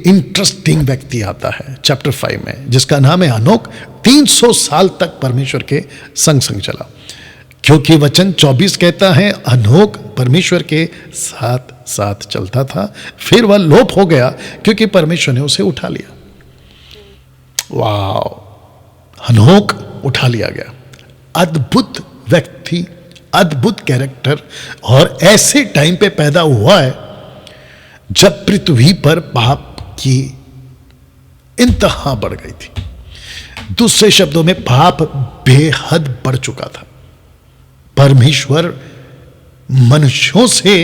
Interesting व्यक्ति आता है चैप्टर 5 में, जिसका नाम है हनोक। 300 साल तक परमेश्वर के संग संग चला, क्योंकि वचन 24 कहता है हनोक परमेश्वर के साथ साथ चलता था, फिर वह लोप हो गया क्योंकि परमेश्वर ने उसे उठा लिया। वाह, हनोक उठा लिया गया। अद्भुत व्यक्ति, अद्भुत कैरेक्टर, और ऐसे टाइम पे पैदा हुआ है जब पृथ्वी पर पाप की इंतहा बढ़ गई थी। दूसरे शब्दों में पाप बेहद बढ़ चुका था। परमेश्वर मनुष्यों से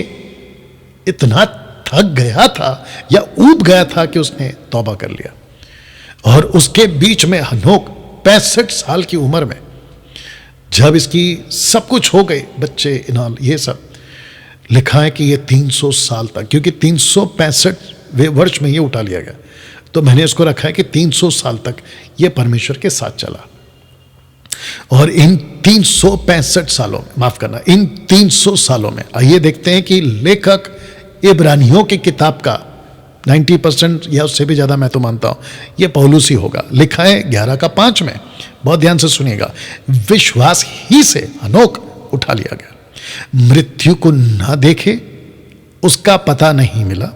इतना थक गया था या ऊब गया था कि उसने तौबा कर लिया। और उसके बीच में हनोक 65 साल की उम्र में, जब इसकी सब कुछ हो गए, बच्चे इनाल ये सब, लिखा है कि ये 300 साल तक, क्योंकि 365वें वर्ष में ये उठा लिया गया, तो मैंने इसको रखा है कि 300 साल तक ये परमेश्वर के साथ चला। और इन 365 सालों में, माफ करना, इन 300 सालों में आइए देखते हैं कि लेखक इब्रानियों की किताब का 90% या उससे भी ज्यादा मैं तो मानता हूं ये पौलुस ही होगा। लिखा है 11:5 में, बहुत ध्यान से सुनिएगा, विश्वास ही से हनोक उठा लिया गया, मृत्यु को ना देखे उसका पता नहीं मिला,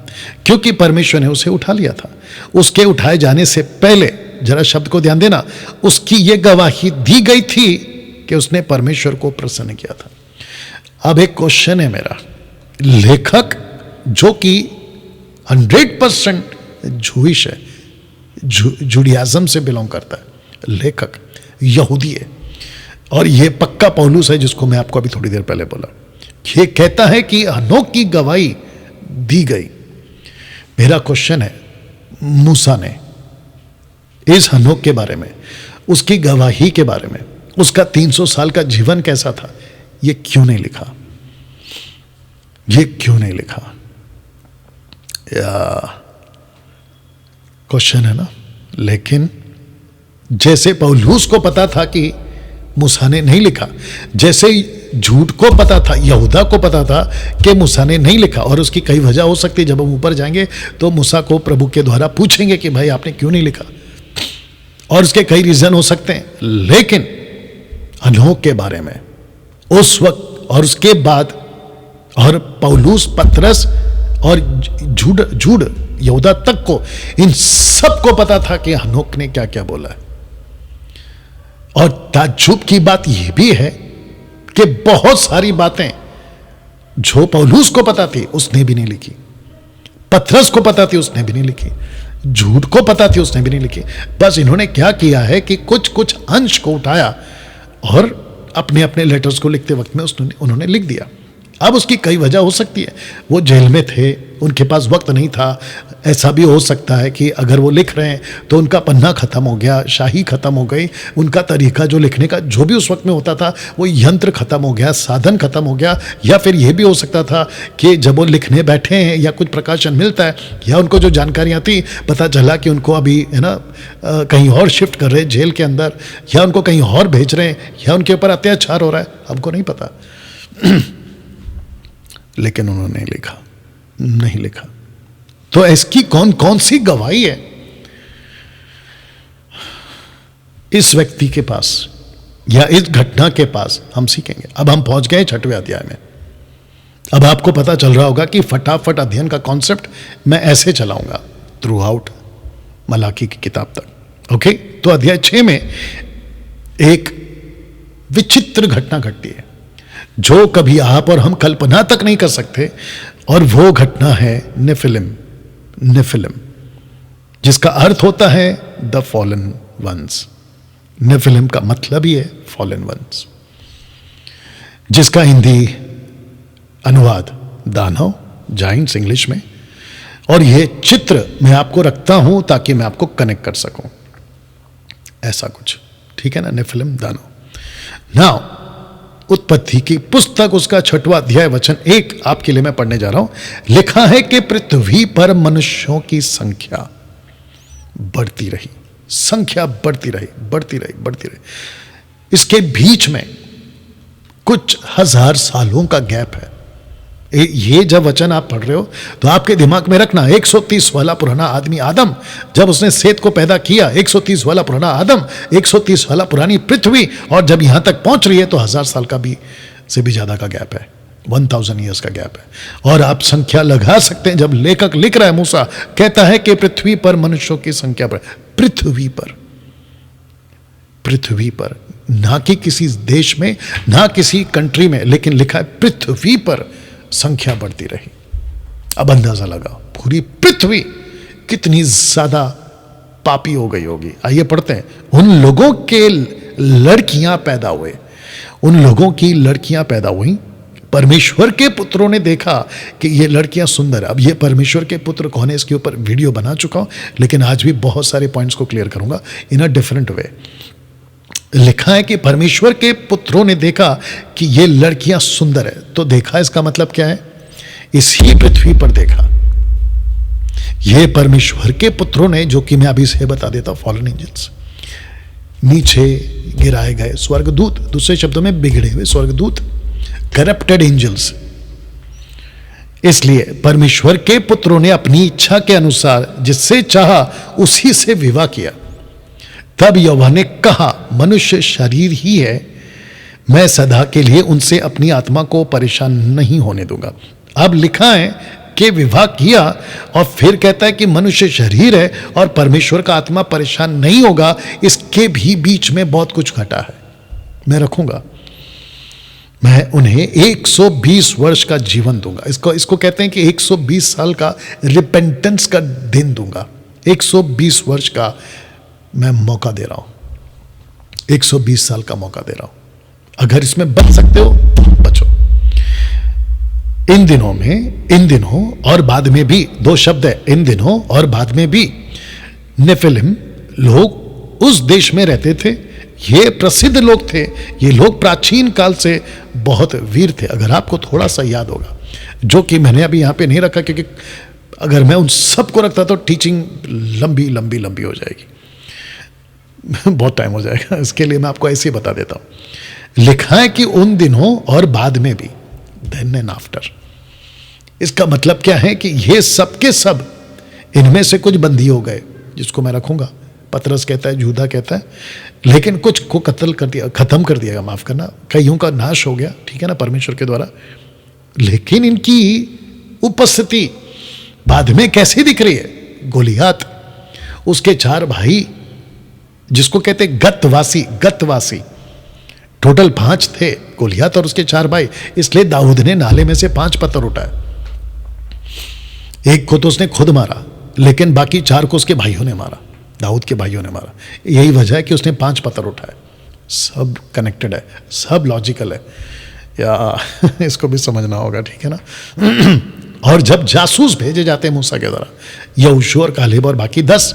क्योंकि परमेश्वर ने उसे उठा लिया था। उसके उठाए जाने से पहले, जरा शब्द को ध्यान देना, उसकी यह गवाही दी गई थी कि उसने परमेश्वर को प्रसन्न किया था। अब एक क्वेश्चन है मेरा, लेखक जो कि 100% जूइश है, जुडियाज्म से बिलोंग करता है, लेखक यहूदी है, और यह पक्का पौलुस है जिसको मैं आपको अभी थोड़ी देर पहले बोला। ये कहता है कि हनोक की गवाही दी गई। मेरा क्वेश्चन है, मूसा ने इस हनोक के बारे में, उसकी गवाही के बारे में, उसका 300 साल का जीवन कैसा था, ये क्यों नहीं लिखा? ये क्यों नहीं लिखा? क्वेश्चन है ना। लेकिन जैसे पौलुस को पता था कि मूसा ने नहीं लिखा, जैसे झूठ को पता था, यहूदा को पता था कि मूसा ने नहीं लिखा, और उसकी कई वजह हो सकती है। जब हम ऊपर जाएंगे तो मूसा को प्रभु के द्वारा पूछेंगे कि भाई आपने क्यों नहीं लिखा, और उसके कई रीजन हो सकते हैं। लेकिन हनोक के बारे में उस वक्त और उसके बाद, और पौलुस, पतरस और झूठ यहूदा तक को, इन सबको पता था कि हनोक ने क्या क्या बोला है। और ताज्जुब की बात यह भी है कि बहुत सारी बातें जो पौलुस को पता थी उसने भी नहीं लिखी, पतरस को पता थी उसने भी नहीं लिखी, झूठ को पता थी उसने भी नहीं लिखी। बस इन्होंने क्या किया है कि कुछ कुछ अंश को उठाया और अपने अपने लेटर्स को लिखते वक्त में उन्होंने लिख दिया। अब उसकी कई वजह हो सकती है, वो जेल में थे, उनके पास वक्त नहीं था। ऐसा भी हो सकता है कि अगर वो लिख रहे हैं तो उनका पन्ना खत्म हो गया, शाही खत्म हो गई, उनका तरीका जो लिखने का जो भी उस वक्त में होता था वो यंत्र खत्म हो गया, साधन खत्म हो गया। या फिर ये भी हो सकता था कि जब वो लिखने बैठे हैं या कुछ प्रकाशन मिलता है या उनको जो जानकारियाँ थी, पता चला कि उनको अभी है ना कहीं और शिफ्ट कर रहे हैं जेल के अंदर, या उनको कहीं और भेज रहे हैं, या उनके ऊपर अत्याचार हो रहा है, हमको नहीं पता। लेकिन उन्होंने नहीं लिखा। तो इसकी कौन कौन सी गवाही है इस व्यक्ति के पास या इस घटना के पास, हम सीखेंगे। अब हम पहुंच गए 6वें अध्याय में। अब आपको पता चल रहा होगा कि फटाफट अध्ययन का कॉन्सेप्ट मैं ऐसे चलाऊंगा थ्रू आउट मलाकी की किताब तक। ओके, तो अध्याय 6 में एक विचित्र घटना घटती है जो कभी आप और हम कल्पना तक नहीं कर सकते, और वो घटना है नेफिलिम, जिसका अर्थ होता है द फॉलन वंस। नेफिलिम का मतलब ही है फॉलन वंस, जिसका हिंदी अनुवाद दानव, जाइंट्स इंग्लिश में। और ये चित्र मैं आपको रखता हूं ताकि मैं आपको कनेक्ट कर सकूं, ऐसा कुछ, ठीक है ना। नेफिलिम, दानव। नाउ उत्पत्ति की पुस्तक उसका 6वां अध्याय वचन 1 आपके लिए मैं पढ़ने जा रहा हूं। लिखा है कि पृथ्वी पर मनुष्यों की संख्या बढ़ती रही, संख्या बढ़ती रही। इसके बीच में कुछ हजार सालों का गैप है। ये जब वचन आप पढ़ रहे हो तो आपके दिमाग में रखना 130 वाला पुराना आदमी आदम, जब उसने सेत को पैदा किया, 130 वाला पुराना आदम, 130 वाला पुरानी पृथ्वी, और जब यहां तक पहुंच रही है तो 1000 साल का भी से भी ज्यादा का गैप है, 1000 ईयर्स का गैप है। और आप संख्या लगा सकते हैं, जब लेखक लिख रहा है, मूसा कहता है कि पृथ्वी पर मनुष्यों की संख्या पर, पृथ्वी पर, ना कि किसी देश में, ना किसी कंट्री में, लेकिन लिखा है पृथ्वी पर संख्या बढ़ती रही। अब अंदाजा लगाओ पूरी पृथ्वी कितनी ज्यादा पापी हो गई होगी। आइए पढ़ते हैं। उन लोगों के लड़कियां पैदा हुए, उन लोगों की लड़कियां पैदा हुई, परमेश्वर के पुत्रों ने देखा कि ये लड़कियां सुंदर है। अब ये परमेश्वर के पुत्र कौन है, इसके ऊपर वीडियो बना चुका हूं, लेकिन आज भी बहुत सारे पॉइंट्स को क्लियर करूंगा इन अ डिफरेंट वे। लिखा है कि परमेश्वर के पुत्रों ने देखा कि ये लड़कियां सुंदर है। तो देखा इसका मतलब क्या है, इसी पृथ्वी पर देखा। ये परमेश्वर के पुत्रों ने, जो कि मैं अभी से बता देता हूं, फॉलन एंजल्स, नीचे गिराए गए स्वर्गदूत, दूसरे शब्दों में बिगड़े हुए स्वर्गदूत, करप्टेड एंजल्स। इसलिए परमेश्वर के पुत्रों ने अपनी इच्छा के अनुसार जिससे चाहा उसी से विवाह किया। तब यहोवा ने कहा, मनुष्य शरीर ही है, मैं सदा के लिए उनसे अपनी आत्मा को परेशान नहीं होने दूंगा। अब लिखा है कि विवाह किया, और फिर कहता है कि मनुष्य शरीर है और परमेश्वर का आत्मा परेशान नहीं होगा। इसके भी बीच में बहुत कुछ घटा है। मैं रखूंगा, मैं उन्हें 120 वर्ष का जीवन दूंगा। इसको कहते हैं कि 120 साल का रिपेंटेंस का दिन दूंगा। 120 वर्ष का मैं मौका दे रहा हूं, 120 साल का मौका दे रहा हूं। अगर इसमें बच सकते हो बचो। इन दिनों और बाद में भी, दो शब्द है, इन दिनों और बाद में भी, नेफिलिम लोग उस देश में रहते थे। ये प्रसिद्ध लोग थे। ये लोग प्राचीन काल से बहुत वीर थे। अगर आपको थोड़ा सा याद होगा, जो कि मैंने अभी यहां पे नहीं रखा, क्योंकि अगर मैं उन सबको रखता तो टीचिंग लंबी हो जाएगी, बहुत टाइम हो जाएगा। इसके लिए मैं आपको ऐसे ही बता देता हूं। लिखा है कि उन दिनों और बाद में भी, देन एंड आफ्टर। इसका मतलब क्या है कि ये सब के सब, इनमें से कुछ बंदी हो गए, जिसको मैं रखूंगा। पतरस कहता है, यहूदा कहता है, लेकिन कुछ को कत्ल कर दिया, खत्म कर दिया, माफ करना, कईयों का नाश हो गया, ठीक है ना, परमेश्वर के द्वारा। लेकिन इनकी उपस्थिति बाद में कैसे दिख रही है। गोलियात, उसके 4 भाई, जिसको कहते गतवासी, टोटल 5 थे, गोलियात और उसके 4 भाई। इसलिए दाऊद ने नाले में से 5 पत्थर उठाए। एक को तो उसने खुद मारा, लेकिन बाकी 4 को उसके भाइयों ने मारा, दाऊद के भाइयों ने मारा। यही वजह है कि उसने 5 पत्थर उठाए। सब कनेक्टेड है, सब लॉजिकल है, या इसको भी समझना होगा, ठीक है ना। और जब जासूस भेजे जाते हैं मूसा के द्वारा, यहोशू और कालेब और बाकी 10,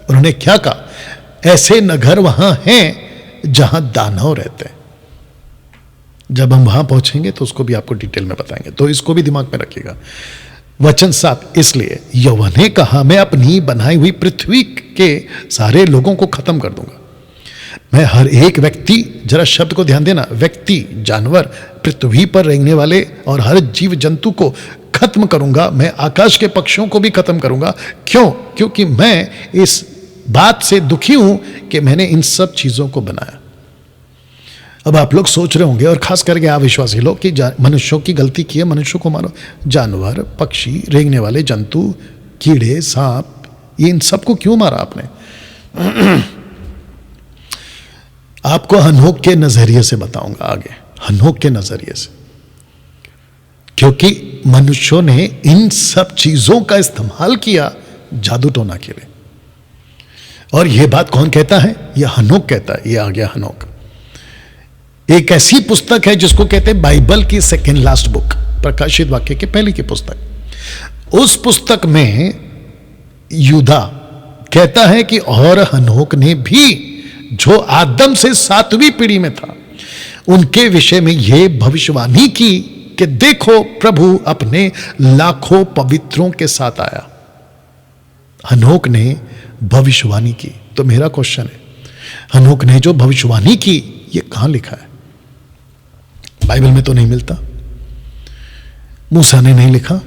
उन्होंने क्या कहा, ऐसे नगर वहां हैं जहां दानव रहते हैं। जब हम वहां पहुंचेंगे तो उसको भी आपको डिटेल में बताएंगे, तो इसको भी दिमाग में रखिएगा। वचन 7, इसलिए यहोवा ने कहा, मैं अपनी बनाई हुई पृथ्वी के सारे लोगों को खत्म कर दूंगा। मैं हर एक व्यक्ति, जरा शब्द को ध्यान देना, व्यक्ति, जानवर, पृथ्वी पर रहने वाले और हर जीव जंतु को खत्म करूंगा। मैं आकाश के पक्षियों को भी खत्म करूंगा। क्यों? क्योंकि मैं इस बात से दुखी हूं कि मैंने इन सब चीजों को बनाया। अब आप लोग सोच रहे होंगे, और खास करके आप विश्वासी लोग, कि मनुष्यों की गलती की है, मनुष्यों को मारो। जानवर, पक्षी, रेंगने वाले जंतु, कीड़े, सांप, ये इन सबको क्यों मारा आपने? आपको हनोक के नजरिए से बताऊंगा आगे, हनोक के नजरिए से, क्योंकि मनुष्यों ने इन सब चीजों का इस्तेमाल किया जादू टोना के लिए। और यह बात कौन कहता है? यह हनोक कहता है। यह आ गया हनोक। एक ऐसी पुस्तक है जिसको कहते हैं बाइबल की सेकेंड लास्ट बुक, प्रकाशित वाक्य की पहली की पुस्तक। उस पुस्तक में यूदा कहता है कि और हनोक ने भी, जो आदम से 7वीं पीढ़ी में था, उनके विषय में यह भविष्यवाणी की कि देखो प्रभु अपने लाखों पवित्रों के साथ आया। हनोक ने भविष्यवाणी की। तो मेरा क्वेश्चन है, हनोक ने जो भविष्यवाणी की, ये कहां लिखा है? बाइबल में तो नहीं मिलता। मूसा ने नहीं लिखा,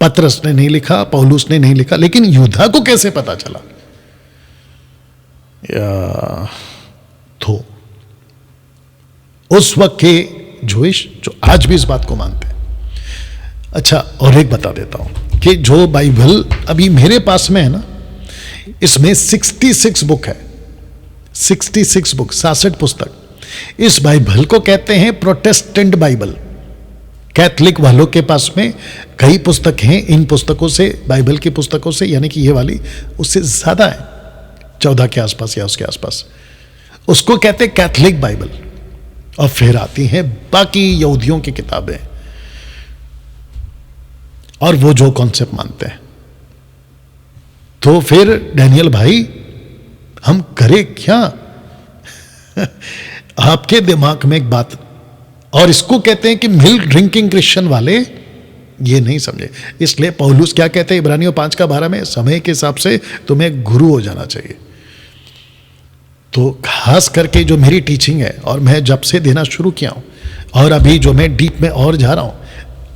पतरस ने नहीं लिखा, पौलुस ने नहीं लिखा, लेकिन यूदा को कैसे पता चला? तो उस वक्त के जूइश जो आज भी इस बात को मानते हैं। अच्छा, और एक बता देता हूं कि जो बाइबल अभी मेरे पास में है ना, इसमें 66 बुक है, 66 बुक, 66 पुस्तक। इस बाइबल को कहते हैं प्रोटेस्टेंट बाइबल। कैथलिक वालों के पास में कई पुस्तक हैं, इन पुस्तकों से, बाइबल की पुस्तकों से, यानी कि ये वाली उससे ज्यादा है, 14 के आसपास या उसके आसपास। उसको कहते हैं कैथलिक बाइबल। और फिर आती हैं बाकी यहूदियों की किताबें, और वो जो कॉन्सेप्ट मानते हैं। तो फिर डैनियल भाई, हम करें क्या? आपके दिमाग में एक बात, और इसको कहते हैं कि मिल्क ड्रिंकिंग क्रिश्चियन वाले ये नहीं समझे। इसलिए पौलुस क्या कहते हैं इब्रानियों 5:12 में, समय के हिसाब से तुम्हें गुरु हो जाना चाहिए। तो खास करके जो मेरी टीचिंग है, और मैं जब से देना शुरू किया हूं, और अभी जो मैं डीप में और जा रहा हूं,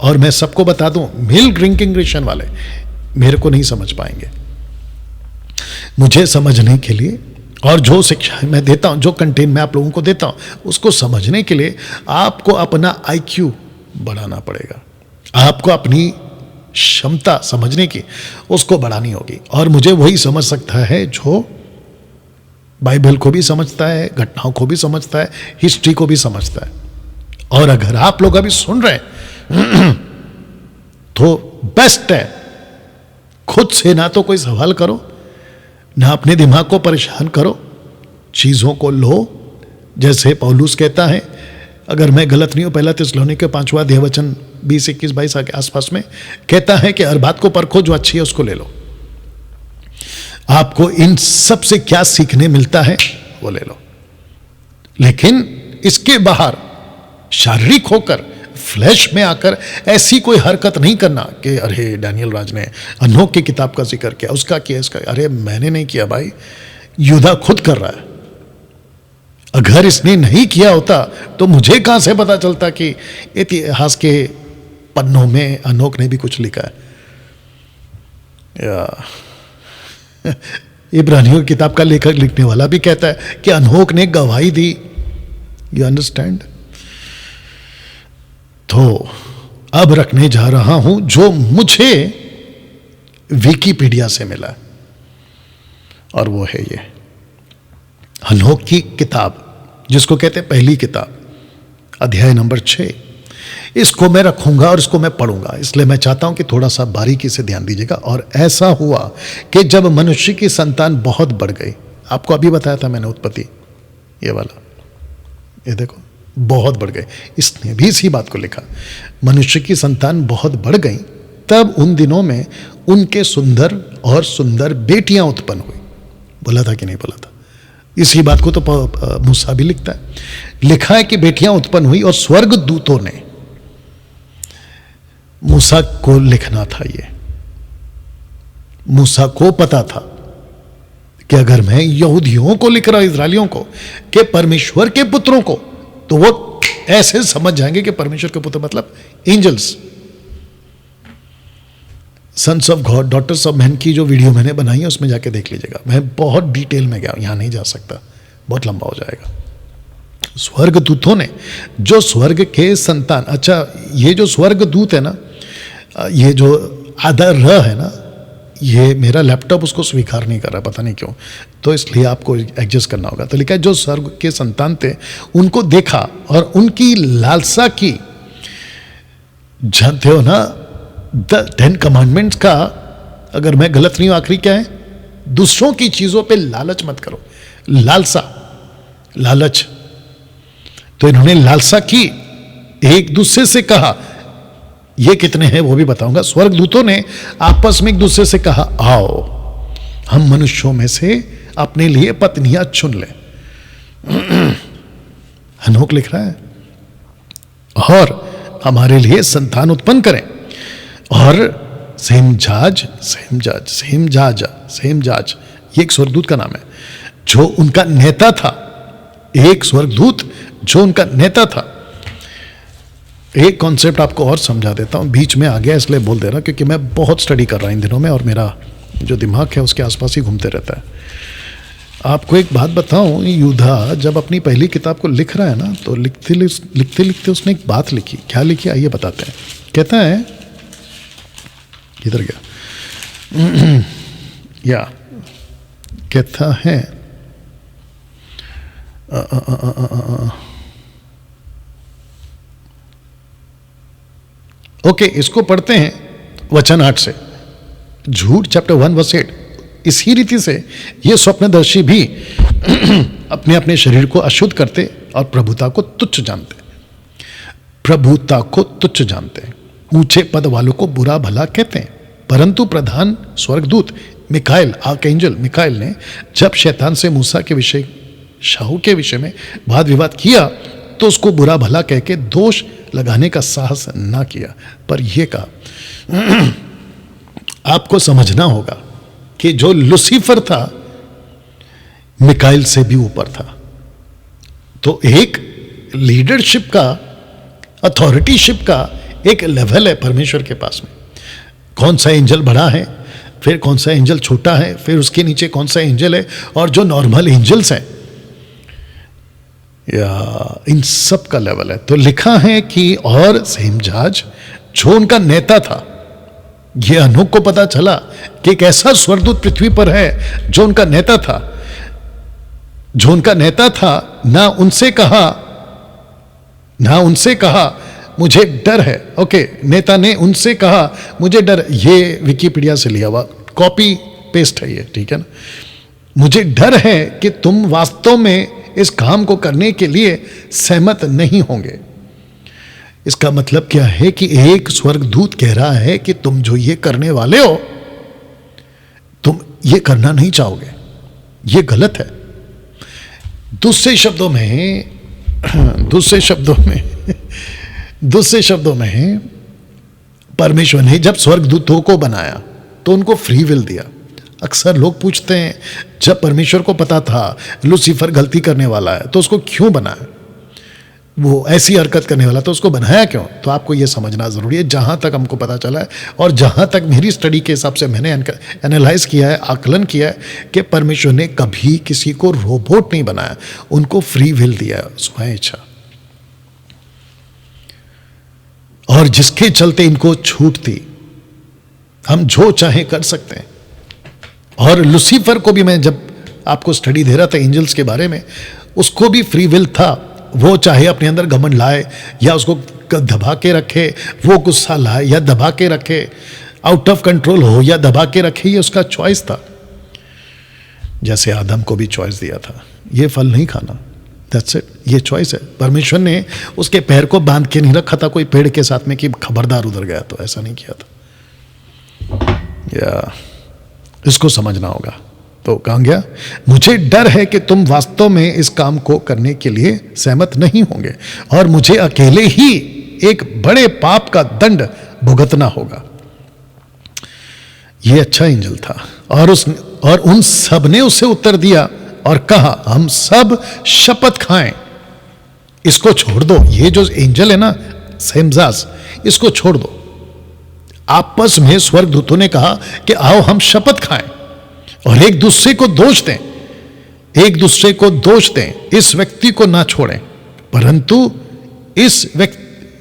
और मैं सबको बता दूं, मिल्क ड्रिंकिंग क्रिश्चियन वाले मेरे को नहीं समझ पाएंगे। मुझे समझने के लिए, और जो शिक्षा मैं देता हूं, जो कंटेंट मैं आप लोगों को देता हूं, उसको समझने के लिए आपको अपना IQ बढ़ाना पड़ेगा। आपको अपनी क्षमता समझने की उसको बढ़ानी होगी। और मुझे वही समझ सकता है जो बाइबल को भी समझता है, घटनाओं को भी समझता है, हिस्ट्री को भी समझता है। और अगर आप लोग अभी सुन रहे हैं तो बेस्ट है, खुद से ना तो कोई सवाल करो, ना अपने दिमाग को परेशान करो, चीजों को लो। जैसे पौलुस कहता है, अगर मैं गलत नहीं हूं, 1 थिस्सलुनीके 5वां अध्याय वचन 20, 21, 22 के आसपास में कहता है कि हर बात को परखो, जो अच्छी है उसको ले लो। आपको इन सब से क्या सीखने मिलता है वो ले लो, लेकिन इसके बाहर शारीरिक होकर, फ्लैश में आकर ऐसी कोई हरकत नहीं करना कि अरे डैनियल राज ने अनोख की किताब का जिक्र किया, उसका किया, इसका। अरे मैंने नहीं किया भाई, यूदा खुद कर रहा है। अगर इसने नहीं किया होता तो मुझे कहां से पता चलता कि इतिहास के पन्नों में अनोख ने भी कुछ लिखा है। इब्रानियों की किताब का लेखक, लिखने वाला भी कहता है कि अनोख ने गवाही दी। You understand? तो अब रखने जा रहा हूं जो मुझे विकिपीडिया से मिला, और वो है ये हनोक की किताब, जिसको कहते हैं पहली किताब, अध्याय नंबर 6। इसको मैं रखूंगा और इसको मैं पढ़ूंगा, इसलिए मैं चाहता हूं कि थोड़ा सा बारीकी से ध्यान दीजिएगा। और ऐसा हुआ कि जब मनुष्य की संतान बहुत बढ़ गई, आपको अभी बताया था मैंने उत्पत्ति, ये वाला, ये देखो, बहुत बढ़ गए। इसने भी इसी बात को लिखा, मनुष्य की संतान बहुत बढ़ गई, तब उन दिनों में उनके सुंदर और सुंदर बेटियां उत्पन्न हुई। बोला था कि नहीं बोला था? इसी बात को तो मूसा भी लिखता है। लिखा है कि बेटियां उत्पन्न हुई और स्वर्ग दूतों ने, मूसा को लिखना था ये, मूसा को पता था कि अगर मैं यहूदियों को लिख रहा हूं, इजरायलियों को, कि परमेश्वर के पुत्रों को, तो वो ऐसे समझ जाएंगे कि परमेश्वर के पुत्र मतलब angels, sons of God, daughters of man की जो वीडियो मैंने बनाई है उसमें जाके देख लीजिएगा। मैं बहुत डिटेल में गया, यहां नहीं जा सकता, बहुत लंबा हो जाएगा। स्वर्ग दूतों ने, जो स्वर्ग के संतान, अच्छा ये जो स्वर्ग दूत है ना, ये जो आधा र है ना, ये मेरा लैपटॉप उसको स्वीकार नहीं कर रहा, पता नहीं क्यों, तो इसलिए आपको एडजस्ट करना होगा। तो लिखा है जो स्वर्ग के संतान थे उनको देखा और उनकी लालसा की। जानते हो ना 10 कमांडमेंट्स का, अगर मैं गलत नहीं हूं, आखिरी क्या है? दूसरों की चीजों पे लालच मत करो। लालसा, लालच, तो इन्होंने लालसा की, एक दूसरे से कहा, ये कितने हैं वो भी बताऊंगा। स्वर्गदूतों ने आपस में एक दूसरे से कहा, आओ हम मनुष्यों में से अपने लिए पत्नियां चुन लें। हनोक लिख रहा है, और हमारे लिए संतान उत्पन्न करें। और सेमजाज, ये एक स्वर्गदूत का नाम है, जो उनका नेता था, एक स्वर्गदूत जो उनका नेता था। एक कॉन्सेप्ट आपको और समझा देता हूँ, बीच में आ गया इसलिए बोल दे रहा, क्योंकि मैं बहुत स्टडी कर रहा हूँ इन दिनों में और मेरा जो दिमाग है उसके आसपास ही घूमते रहता है। आपको एक बात बताऊं, युधा जब अपनी पहली किताब को लिख रहा है ना, तो लिखते लिखते उसने एक बात लिखी। क्या लिखी आइए बताते हैं। कहता है, किधर गया, या कहता है ओके, इसको पढ़ते हैं वचन 8 से। झूठ चैप्टर 1 वर्स 8। इसी रीति से ये स्वप्नदर्शी भी अपने अपने शरीर को अशुद्ध करते और प्रभुता को तुच्छ जानते, प्रभुता को तुच्छ जानते, ऊंचे पद वालों को बुरा भला कहते हैं। परंतु प्रधान स्वर्गदूत मिकाएल, आर्कएंजल मिकाएल ने जब शैतान से मूसा के विषय, शाहू के विषय में वाद विवाद किया, तो उसको बुरा भला कह के दोष लगाने का साहस ना किया, पर यह कहा। आपको समझना होगा कि जो लूसीफर था मिकाएल से भी ऊपर था। तो एक लीडरशिप का, अथॉरिटीशिप का एक लेवल है परमेश्वर के पास में। कौन सा एंजल बड़ा है, फिर कौन सा एंजल छोटा है, फिर उसके नीचे कौन सा एंजल है, और जो नॉर्मल एंजल्स हैं, या इन सब का लेवल है। तो लिखा है कि और सेमजाज जो उनका नेता था, ये अनूक को पता चला कि एक ऐसा स्वर्गदूत पृथ्वी पर है जो उनका नेता था, जो उनका नेता था। ना उनसे कहा मुझे डर है। ओके, नेता ने उनसे कहा मुझे डर, ये विकिपीडिया से लिया हुआ कॉपी पेस्ट है ये, ठीक है ना। मुझे डर है कि तुम वास्तव में इस काम को करने के लिए सहमत नहीं होंगे। इसका मतलब क्या है कि एक स्वर्गदूत कह रहा है कि तुम जो ये करने वाले हो, तुम ये करना नहीं चाहोगे, ये गलत है। दूसरे शब्दों में परमेश्वर ने जब स्वर्गदूतों को बनाया तो उनको फ्री विल दिया। अक्सर लोग पूछते हैं, जब परमेश्वर को पता था लूसीफर गलती करने वाला है तो उसको क्यों बनाया, वो ऐसी हरकत करने वाला तो उसको बनाया क्यों? तो आपको ये समझना जरूरी है। जहां तक हमको पता चला है और जहां तक मेरी स्टडी के हिसाब से मैंने एनालाइज किया है, आकलन किया है, कि परमेश्वर ने कभी किसी को रोबोट नहीं बनाया, उनको फ्री विल दिया, स्वयं इच्छा, और जिसके चलते इनको छूट थी, हम जो चाहे कर सकते हैं। और लूसीफर को भी मैं जब आपको स्टडी दे रहा था एंजल्स के बारे में, उसको भी फ्री विल था। वो चाहे अपने अंदर घमंड लाए या उसको दबा के रखे, वो गुस्सा लाए या दबा के रखे, आउट ऑफ कंट्रोल हो या दबा के रखे, ये उसका चॉइस था। जैसे आदम को भी चॉइस दिया था, ये फल नहीं खाना, दैट्स इट, ये चॉइस है। परमेश्वर ने उसके पैर को बांध के नहीं रखा था कोई पेड़ के साथ में कि खबरदार उधर गया, तो ऐसा नहीं किया था। या इसको समझना होगा। तो कहाँ गया, मुझे डर है कि तुम वास्तव में इस काम को करने के लिए सहमत नहीं होंगे और मुझे अकेले ही एक बड़े पाप का दंड भुगतना होगा। यह अच्छा एंजल था और उन सब ने उसे उत्तर दिया और कहा, हम सब शपथ खाएं, इसको छोड़ दो। ये जो एंजल है ना सेमजास, इसको छोड़ दो। आपस में स्वर्गदूतों ने कहा कि आओ हम शपथ खाएं और एक दूसरे को दोष दें, एक दूसरे को दोष दें, इस व्यक्ति को ना छोड़ें, परंतु इस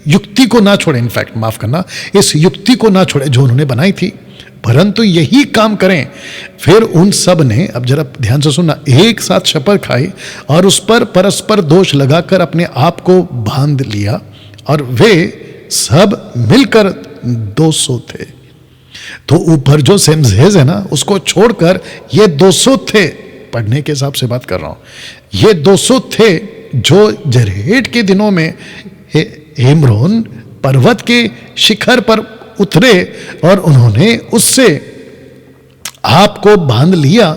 युक्ति को ना छोड़ें, इनफैक्ट माफ करना, इस युक्ति को ना छोड़ें जो उन्होंने बनाई थी, परंतु यही काम करें। फिर उन सब ने, अब जरा ध्यान से सुनना, एक साथ शपथ खाई और उस पर परस्पर दोष लगाकर अपने आप को बांध लिया और वे सब मिलकर 200 थे। तो ऊपर जो सेमजेज है ना, उसको छोड़कर ये 200 थे, पढ़ने के हिसाब से बात कर रहा हूं। ये 200 थे जो जरहेट के दिनों में हेमरोन पर्वत के शिखर पर उतरे और उन्होंने उससे आपको बांध लिया।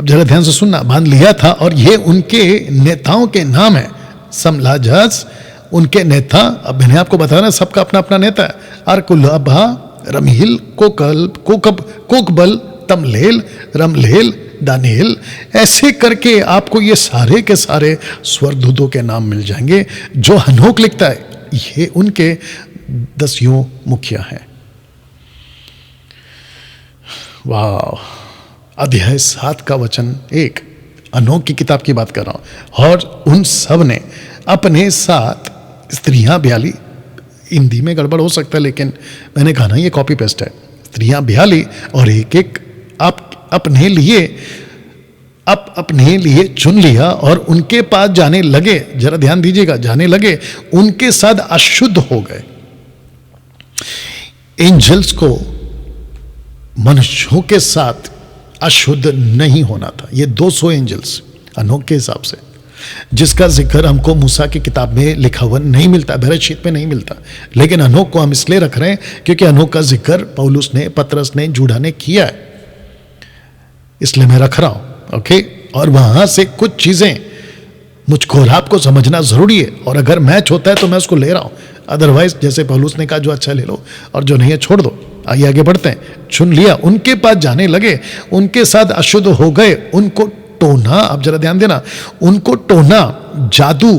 अब जरा ध्यान से सुनना, बांध लिया था, और ये उनके नेताओं के नाम है। समलाजस उनके नेता, अब मैंने आपको बताया ना, सबका अपना अपना नेता है। अरकुलबा, रमहील, कोकबल, तमलेल, रमलेल, दानियल, ऐसे करके आपको ये सारे के सारे स्वर्गदूतों के नाम मिल जाएंगे। जो हनोक लिखता है, ये उनके 10 मुखिया हैं। वाह! अध्याय 7 का वचन 1, अनोख की किताब की बात कर रहा हूं। और उन सब ने अपने साथ स्त्रियां 42, हिंदी में गड़बड़ हो सकता है लेकिन मैंने कहा ना ये कॉपी पेस्ट है, स्त्रियां 42 और एक एक अपने लिए चुन लिया और उनके पास जाने लगे। जरा ध्यान दीजिएगा, जाने लगे, उनके साथ अशुद्ध हो गए। एंजल्स को मनुष्यों के साथ अशुद्ध नहीं होना था। ये 200 एंजल्स अनोख के हिसाब से, जिसका जिक्र हमको मूसा की किताब में लिखा हुआ नहीं मिलता, बहरशीत में नहीं मिलता, लेकिन अनोख को हम इसलिए रख रहे हैं क्योंकि अनोख का जिक्र पौलुस ने, पतरस ने, जूडा ने किया है, इसलिए मैं रख रहा हूं। ओके, और वहां से कुछ चीजें मुझको और आपको समझना जरूरी है, और अगर मैच होता है तो मैं उसको ले रहा हूं, अदरवाइज जैसे पौलुस ने कहा जो अच्छा ले लो और जो नहीं है छोड़ दो। आइए आगे बढ़ते हैं। चुन लिया, उनके पास जाने लगे, उनके साथ अशुद्ध हो गए, उनको टोना, अब जरा ध्यान देना, उनको टोना, जादू,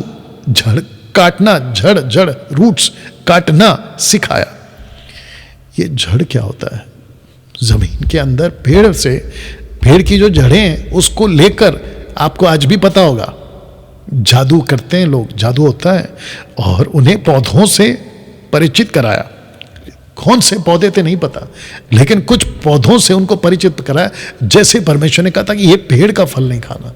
जड़ काटना, जड़ रूट्स काटना सिखाया। ये जड़ क्या होता है? जमीन के अंदर पेड़ की जो जड़ें हैं उसको लेकर, आपको आज भी पता होगा, जादू करते हैं लोग, जादू होता है, और उन्हें पौधों से परिचित कराया। कौन से पौधे थे नहीं पता, लेकिन कुछ पौधों से उनको परिचित कराया, जैसे परमेश्वर ने कहा था कि ये पेड़ का फल नहीं खाना।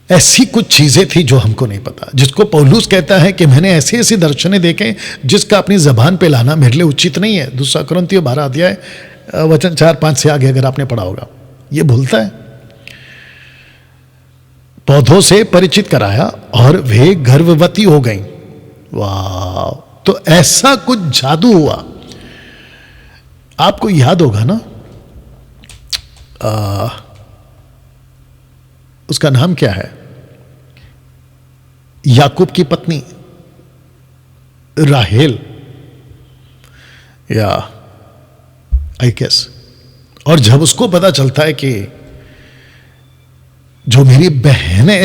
ऐसी कुछ चीजें थी जो हमको नहीं पता, जिसको पौलुस कहता है कि मैंने ऐसे ऐसे दर्शनें देखे जिसका अपनी जबान पे लाना मेरे लिए उचित नहीं है। 2 कुरिन्थियों 12 अध्याय वचन 4-5 से आगे अगर आपने पढ़ा होगा, ये बोलता है पौधों से परिचित कराया और वे गर्भवती हो गईं। वाह! तो ऐसा कुछ जादू हुआ। आपको याद होगा ना, उसका नाम क्या है, याकूब की पत्नी राहेल, या आई गेस, और जब उसको पता चलता है कि जो मेरी बहन ने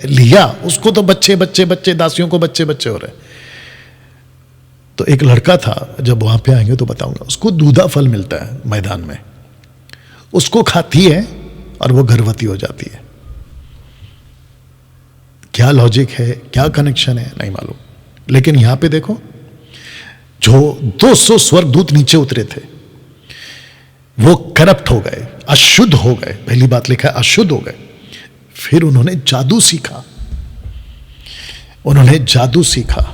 लिया उसको तो बच्चे दासियों को बच्चे हो रहे, तो एक लड़का था, जब वहां पे आएंगे तो बताऊंगा, उसको दूधा फल मिलता है मैदान में, उसको खाती है और वो गर्भवती हो जाती है। क्या लॉजिक है, क्या कनेक्शन है, नहीं मालूम, लेकिन यहां पे देखो, जो 200 स्वर्गदूत नीचे उतरे थे वो करप्ट हो गए, अशुद्ध हो गए। पहली बात लिखा है अशुद्ध हो गए। फिर उन्होंने जादू सीखा,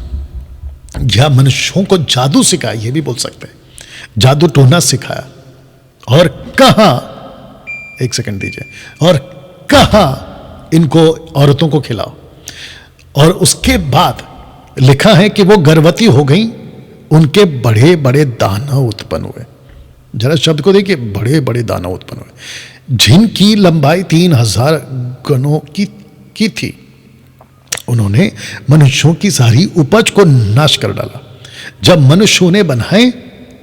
या मनुष्यों को जादू सिखाया, ये भी बोल सकते हैं, जादू टोना सिखाया। और कहा, एक सेकंड दीजिए, और कहा इनको औरतों को खिलाओ, और उसके बाद लिखा है कि वो गर्भवती हो गई, उनके बड़े बड़े दाना उत्पन्न हुए। जरा शब्द को देखिए, बड़े बड़े दाना उत्पन्न हुए, जिनकी लंबाई 3000 गणों की थी। उन्होंने मनुष्यों की सारी उपज को नाश कर डाला। जब मनुष्य उन्हें बनाए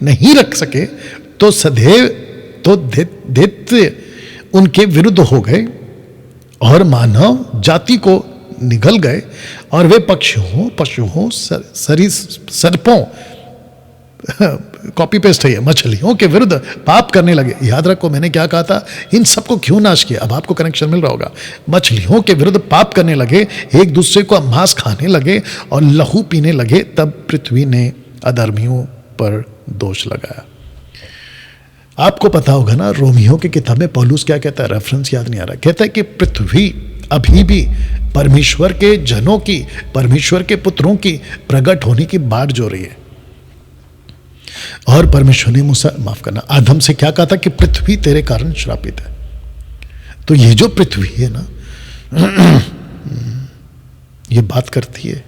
नहीं रख सके तो सदैव तो दैत्य उनके विरुद्ध हो गए और मानव जाति को निगल गए, और वे पक्षियों, पशुओं, सर्पों, कॉपी पेस्ट है ये, मछलियों के विरुद्ध पाप करने लगे। याद रखो मैंने क्या कहा था, इन सबको क्यों नाश किया, अब आपको कनेक्शन मिल रहा होगा। मछलियों के विरुद्ध पाप करने लगे, एक दूसरे को मांस खाने लगे और लहू पीने लगे। तब पृथ्वी ने अधर्मियों पर दोष लगाया। आपको पता होगा ना, रोमियो की किताब में पौलुस क्या कहता है, रेफरेंस याद नहीं आ रहा, कहता है कि पृथ्वी अभी भी परमेश्वर के जनों की, परमेश्वर के पुत्रों की प्रकट होने की बाट जो रही है। और परमेश्वर ने मूसा, माफ करना, आदम से क्या कहा था कि पृथ्वी तेरे कारण श्रापित है। तो ये जो पृथ्वी है ना, ये बात करती है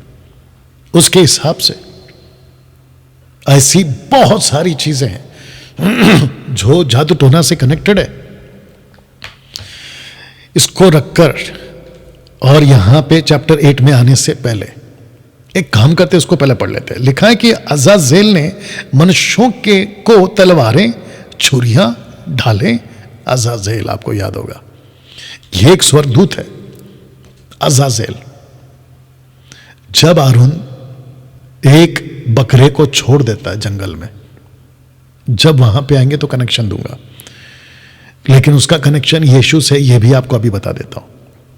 उसके हिसाब से। ऐसी बहुत सारी चीजें हैं जो जादू टोना से कनेक्टेड है। इसको रखकर, और यहां पे चैप्टर 8 में आने से पहले एक काम करते, उसको पहले पढ़ लेते हैं। लिखा है कि अजाजेल ने मनुष्यों के को तलवारें, छुरियां ढाले। अजाजेल आपको याद होगा, ये एक स्वर्गदूत है अजाजेल। जब आरून एक बकरे को छोड़ देता है जंगल में। जब वहां पे आएंगे तो कनेक्शन दूंगा, लेकिन उसका कनेक्शन यीशु से, यह भी आपको अभी बता देता हूं।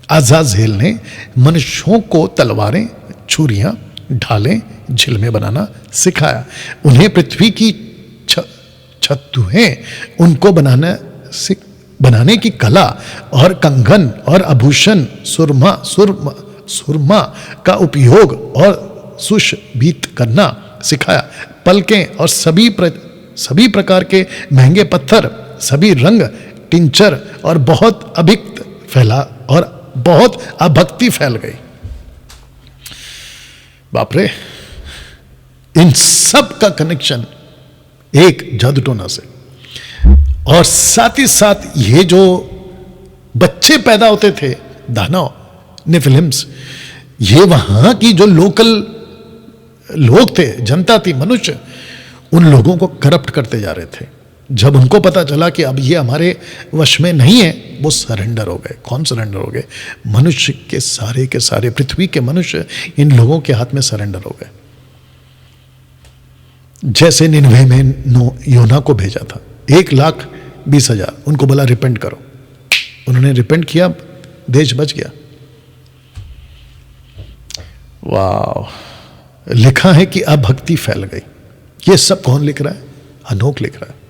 अज़ाज़ेल ने मनुष्यों को तलवारें, छुरियां, ढालें, झिलमे बनाना सिखाया। उन्हें पृथ्वी की छत्तुएं उनको बनाने की कला और कंगन और आभूषण, सुरमा का उपयोग और सुशोभित करना सिखाया। पलकें और सभी प्रकार के महंगे पत्थर, सभी रंग, टिंचर और बहुत अभक्ति फैल गई। बाप रे, इन सब का कनेक्शन एक जादूटोना से। और साथ ही साथ ये जो बच्चे पैदा होते थे, दानव, नेफिलिम्स, ये वहां की जो लोकल लोग थे, जनता थी, मनुष्य, उन लोगों को करप्ट करते जा रहे थे। जब उनको पता चला कि अब ये हमारे वश में नहीं है, वो सरेंडर हो गए। कौन सरेंडर हो गए? मनुष्य के सारे, पृथ्वी के मनुष्य इन लोगों के हाथ में सरेंडर हो गए। जैसे निनवे में योना को भेजा था, 1,20,000, उनको बोला रिपेंट करो, उन्होंने रिपेंट किया, देश बच गया। वाह! लिखा है कि अभक्ति फैल गई। ये सब कौन लिख रहा है? हनोक लिख रहा है।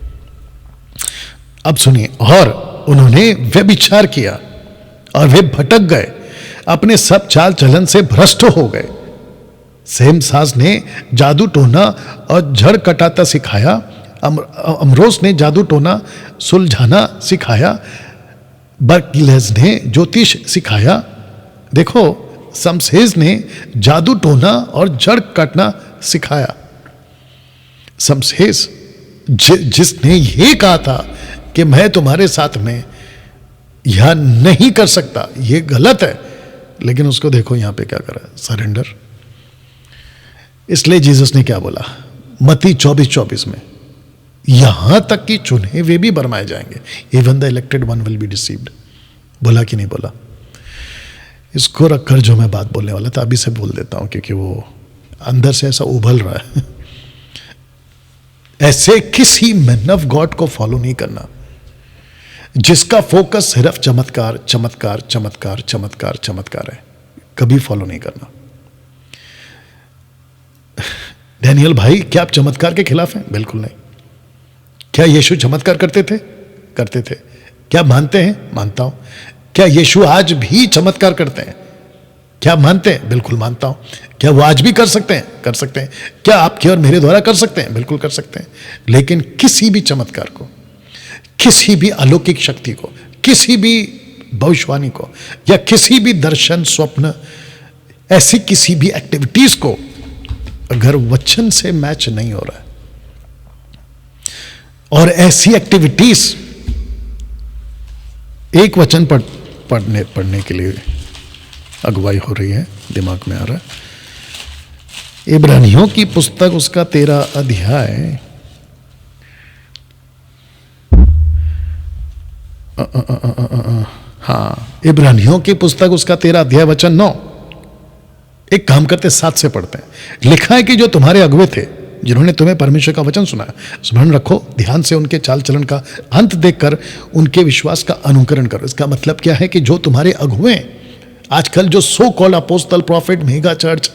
अब सुनिए, और उन्होंने व्यभिचार किया और वे भटक गए, अपने सब चाल चलन से भ्रष्ट हो गए। सेम सास ने जादू टोना और जड़ कटाता सिखाया। अमरोस ने जादू टोना सुलझाना सिखाया। बर्किलेस ने ज्योतिष सिखाया। देखो, शमसेस ने जादू टोना और जड़ काटना सिखाया। शमसेस जिसने ये कहा था कि मैं तुम्हारे साथ में यह नहीं कर सकता, ये गलत है, लेकिन उसको देखो यहां पे क्या करा, सरेंडर। इसलिए जीसस ने क्या बोला मत्ती 24:24 में, यहां तक कि चुने हुए भी बरमाए जाएंगे, even the elected one will be deceived. बोला कि नहीं बोला? इसको रखकर जो मैं बात बोलने वाला था अभी से बोल देता हूं, क्योंकि वो अंदर से ऐसा उभल रहा है। ऐसे किसी मैन ऑफ गॉड को फॉलो नहीं करना जिसका फोकस सिर्फ चमत्कार चमत्कार चमत्कार चमत्कार चमत्कार है। कभी फॉलो नहीं करना। डैनियल भाई, क्या आप चमत्कार के खिलाफ हैं? बिल्कुल नहीं। क्या यीशु चमत्कार करते थे? करते थे। क्या मानते हैं? मानता हूं। क्या यीशु आज भी चमत्कार करते हैं? क्या मानते हैं? बिल्कुल मानता हूं। क्या वो आज भी कर सकते हैं? कर सकते हैं। क्या आपके और मेरे द्वारा कर सकते हैं? बिल्कुल कर सकते हैं। लेकिन किसी भी चमत्कार को, किसी भी अलौकिक शक्ति को, किसी भी भविष्यवाणी को, या किसी भी दर्शन, स्वप्न, ऐसी किसी भी एक्टिविटीज को अगर वचन से मैच नहीं हो रहा है, और ऐसी एक्टिविटीज एक वचन पढ़ने के लिए अगुवाई हो रही है, दिमाग में आ रहा है। इब्रानियों की पुस्तक, उसका 13 अध्याय, हाँ, इब्रानियों की पुस्तक उसका 13 अध्याय वचन 9। एक काम करते 7 से पढ़ते हैं। लिखा है कि जो तुम्हारे अगुवे थे, जिन्होंने तुम्हें परमेश्वर का वचन सुनाया, स्मरण रखो, ध्यान से उनके चाल चलन का अंत देखकर उनके विश्वास का अनुकरण करो। इसका मतलब क्या है कि जो तुम्हारे अगुवे, आजकल जो so called apostle, profit, mega church,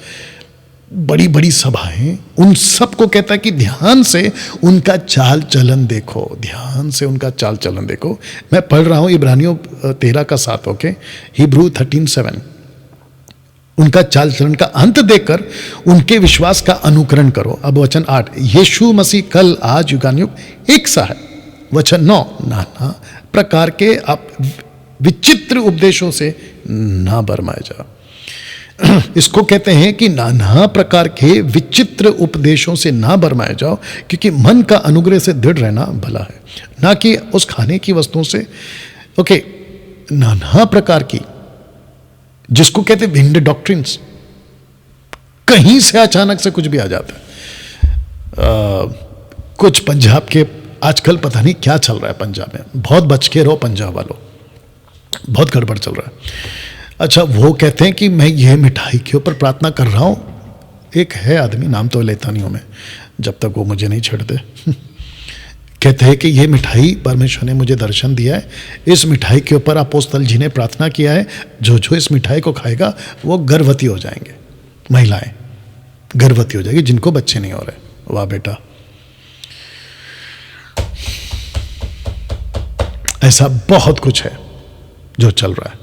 बड़ी बड़ी सभाएं, उन सबको कहता है कि ध्यान से उनका चाल चलन देखो, ध्यान से उनका चाल चलन देखो। मैं पढ़ रहा हूं इब्रानियों 13 का 7, ओके, हिब्रू 13:7। उनका चाल चलन का अंत देखकर उनके विश्वास का अनुकरण करो। अब वचन 8, यीशु मसीह कल आज युगानुयुग एक सा है। वचन 9, नाना प्रकार के आप विचित्र उपदेशों से ना बरमाए जाओ। इसको कहते हैं कि नाना प्रकार के विचित्र उपदेशों से ना बरमाए जाओ, क्योंकि मन का अनुग्रह से दृढ़ रहना भला है, ना कि उस खाने की वस्तुओं से। ओके, नाना प्रकार की, जिसको कहते हैं विंड डॉक्ट्रिन्स, कहीं से अचानक से कुछ भी आ जाता है। कुछ पंजाब के आजकल पता नहीं क्या चल रहा है पंजाब में, बहुत बच के रहो पंजाब वालों, बहुत गड़बड़ चल रहा है। अच्छा, वो कहते हैं कि मैं ये मिठाई के ऊपर प्रार्थना कर रहा हूं, एक है आदमी, नाम तो लेता नहीं हूं मैं जब तक वो मुझे नहीं छेड़ते। कहते हैं कि ये मिठाई परमेश्वर ने मुझे दर्शन दिया है, इस मिठाई के ऊपर अपोस्तल जी ने प्रार्थना किया है, जो जो इस मिठाई को खाएगा वो गर्भवती हो जाएंगे, महिलाएं गर्भवती हो जाएगी जिनको बच्चे नहीं हो रहे। वाह बेटा, ऐसा बहुत कुछ है जो चल रहा है।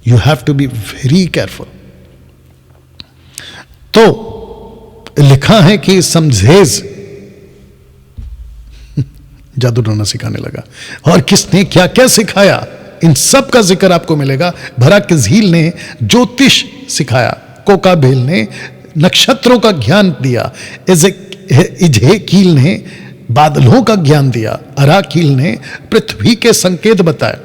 You have to be very careful. तो लिखा है कि समझेज जादू टोना सिखाने लगा, और किसने क्या क्या सिखाया इन सब का जिक्र आपको मिलेगा। बराकिज़ील ने ज्योतिष सिखाया, कोकाबेल ने नक्षत्रों का ज्ञान दिया, इजहेकील ने बादलों का ज्ञान दिया, अराकील ने पृथ्वी के संकेत बताए,